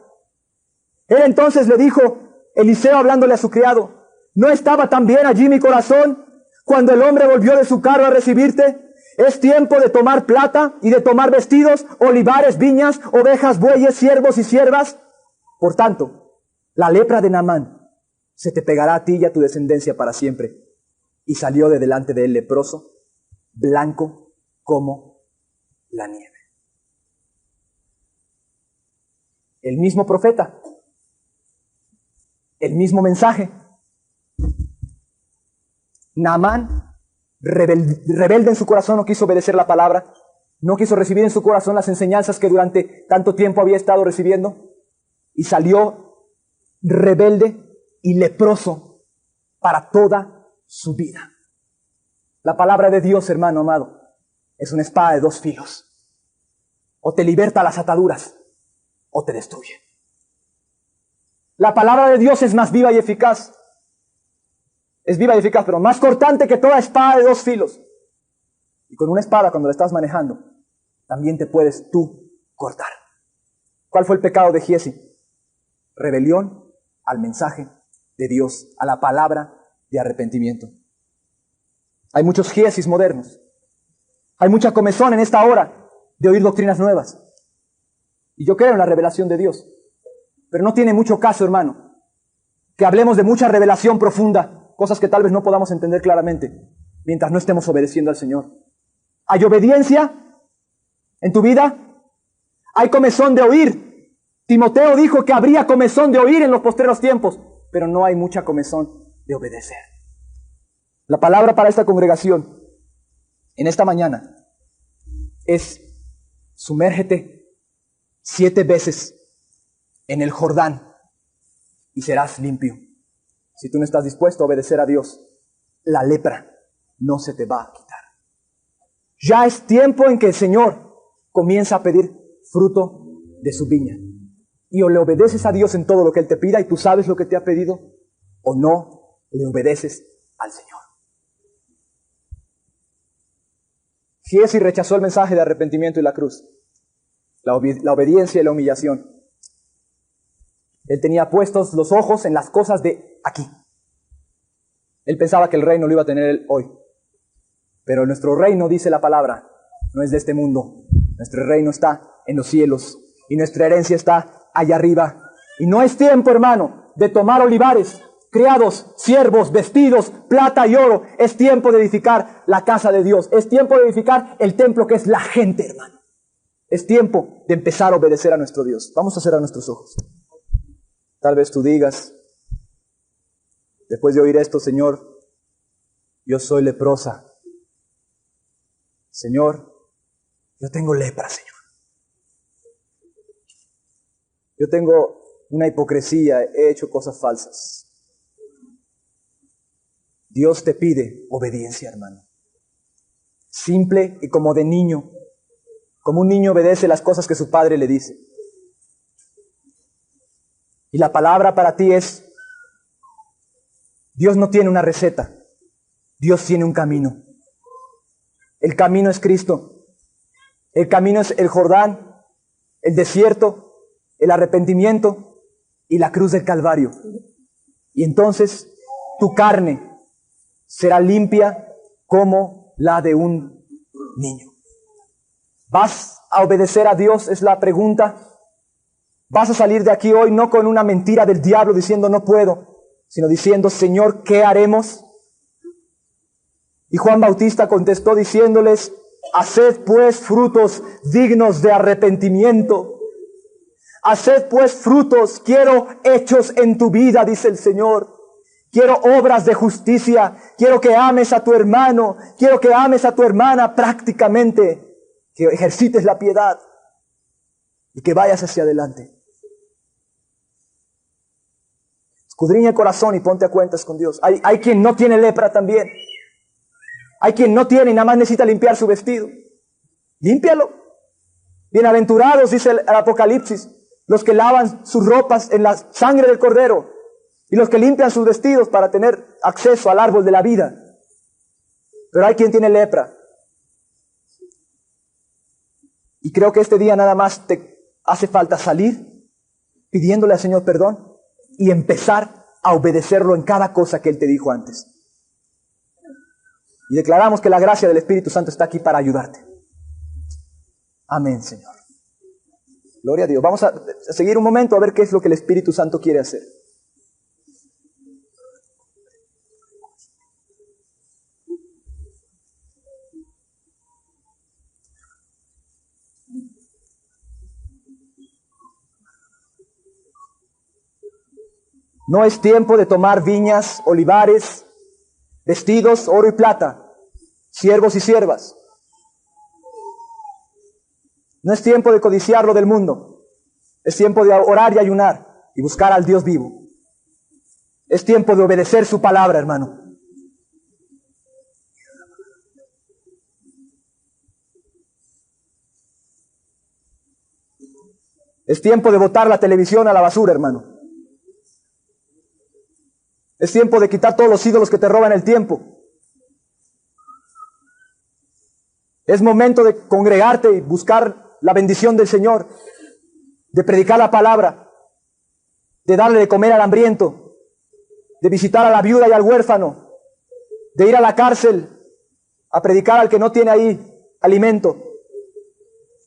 Él entonces le dijo, Eliseo hablándole a su criado, ¿no estaba también allí mi corazón cuando el hombre volvió de su carro a recibirte? Es tiempo de tomar plata y de tomar vestidos, olivares, viñas, ovejas, bueyes, siervos y siervas. Por tanto, la lepra de Naamán se te pegará a ti y a tu descendencia para siempre. Y salió de delante de él leproso, blanco como la nieve. El mismo profeta, el mismo mensaje. Naamán, rebelde en su corazón, no quiso obedecer la palabra, no quiso recibir en su corazón las enseñanzas que durante tanto tiempo había estado recibiendo, y salió rebelde y leproso para toda su vida. La palabra de Dios, hermano amado, es una espada de 2 filos. O te liberta las ataduras, o te destruye. La palabra de Dios es más viva y eficaz. Es viva y eficaz, pero más cortante que toda espada de 2 filos. Y con una espada, cuando la estás manejando, también te puedes tú cortar. ¿Cuál fue el pecado de Giezi? Rebelión al mensaje de Dios, a la palabra de arrepentimiento. Hay muchos Giezis modernos. Hay mucha comezón en esta hora de oír doctrinas nuevas. Y yo creo en la revelación de Dios. Pero no tiene mucho caso, hermano, que hablemos de mucha revelación profunda, cosas que tal vez no podamos entender claramente, mientras no estemos obedeciendo al Señor. ¿Hay obediencia en tu vida? ¿Hay comezón de oír? Timoteo dijo que habría comezón de oír en los postreros tiempos, pero no hay mucha comezón de obedecer. La palabra para esta congregación en esta mañana es: sumérgete 7 veces en el Jordán y serás limpio. Si tú no estás dispuesto a obedecer a Dios, la lepra no se te va a quitar. Ya es tiempo en que el Señor comienza a pedir fruto de su viña. Y o le obedeces a Dios en todo lo que Él te pida y tú sabes lo que te ha pedido, o no le obedeces al Señor. Giezi rechazó el mensaje de arrepentimiento y la cruz, la obediencia y la humillación. Él tenía puestos los ojos en las cosas de aquí. Él pensaba que el reino lo iba a tener él hoy. Pero nuestro reino, dice la palabra, no es de este mundo. Nuestro reino está en los cielos y nuestra herencia está allá arriba. Y no es tiempo, hermano, de tomar olivares, criados, siervos, vestidos, plata y oro. Es tiempo de edificar la casa de Dios. Es tiempo de edificar el templo que es la gente, hermano. Es tiempo de empezar a obedecer a nuestro Dios. Vamos a cerrar nuestros ojos. Tal vez tú digas, después de oír esto: Señor, yo soy leprosa. Señor, yo tengo lepra, Señor. Yo tengo una hipocresía, he hecho cosas falsas. Dios te pide obediencia, hermano. Simple y como de niño. Como un niño obedece las cosas que su padre le dice. Y la palabra para ti es, Dios no tiene una receta. Dios tiene un camino. El camino es Cristo. El camino es el Jordán, el desierto, el arrepentimiento y la cruz del Calvario. Y entonces tu carne será limpia como la de un niño. ¿Vas a obedecer a Dios? Es la pregunta. ¿Vas a salir de aquí hoy no con una mentira del diablo diciendo no puedo, sino diciendo, Señor, ¿qué haremos? Y Juan Bautista contestó diciéndoles, haced pues frutos dignos de arrepentimiento. Haced pues frutos, quiero hechos en tu vida, dice el Señor. Quiero obras de justicia, quiero que ames a tu hermano, quiero que ames a tu hermana prácticamente, que ejercites la piedad y que vayas hacia adelante. Escudriña el corazón y ponte a cuentas con Dios. Hay quien no tiene lepra también. Hay quien no tiene y nada más necesita limpiar su vestido. Límpialo. Bienaventurados, dice el Apocalipsis, los que lavan sus ropas en la sangre del Cordero y los que limpian sus vestidos para tener acceso al árbol de la vida. Pero hay quien tiene lepra. Y creo que este día nada más te hace falta salir pidiéndole al Señor perdón y empezar a obedecerlo en cada cosa que Él te dijo antes. Y declaramos que la gracia del Espíritu Santo está aquí para ayudarte. Amén, Señor. Gloria a Dios. Vamos a seguir un momento a ver qué es lo que el Espíritu Santo quiere hacer. No es tiempo de tomar viñas, olivares, vestidos, oro y plata, siervos y siervas. No es tiempo de codiciar lo del mundo. Es tiempo de orar y ayunar y buscar al Dios vivo. Es tiempo de obedecer su palabra, hermano. Es tiempo de botar la televisión a la basura, hermano. Es tiempo de quitar todos los ídolos que te roban el tiempo. Es momento de congregarte y buscar la bendición del Señor, de predicar la palabra, de darle de comer al hambriento, de visitar a la viuda y al huérfano, de ir a la cárcel a predicar al que no tiene ahí alimento,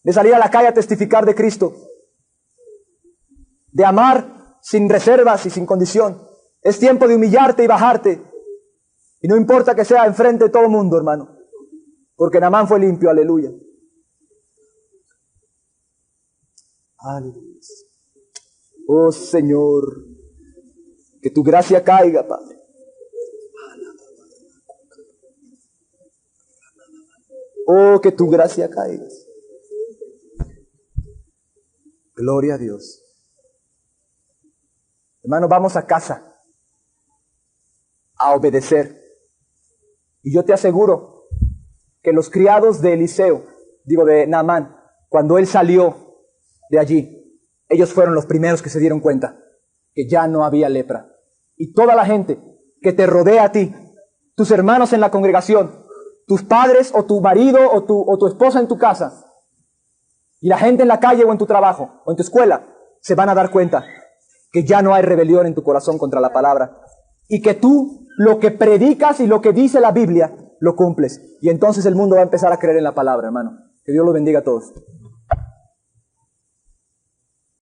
de salir a la calle a testificar de Cristo, de amar sin reservas y sin condición. Es tiempo de humillarte y bajarte. Y no importa que sea enfrente de todo el mundo, hermano. Porque Naamán fue limpio, aleluya. Aleluya. Oh Señor, que tu gracia caiga, Padre. Oh, que tu gracia caiga. Gloria a Dios. Hermano, vamos a casa a obedecer. Y yo te aseguro que los criados de Eliseo, de Naamán, cuando él salió de allí, ellos fueron los primeros que se dieron cuenta que ya no había lepra. Y toda la gente que te rodea a ti, tus hermanos en la congregación, tus padres o tu marido o tu esposa en tu casa, y la gente en la calle o en tu trabajo o en tu escuela, se van a dar cuenta que ya no hay rebelión en tu corazón contra la palabra. Y que tú, lo que predicas y lo que dice la Biblia, lo cumples. Y entonces el mundo va a empezar a creer en la palabra, hermano. Que Dios los bendiga a todos.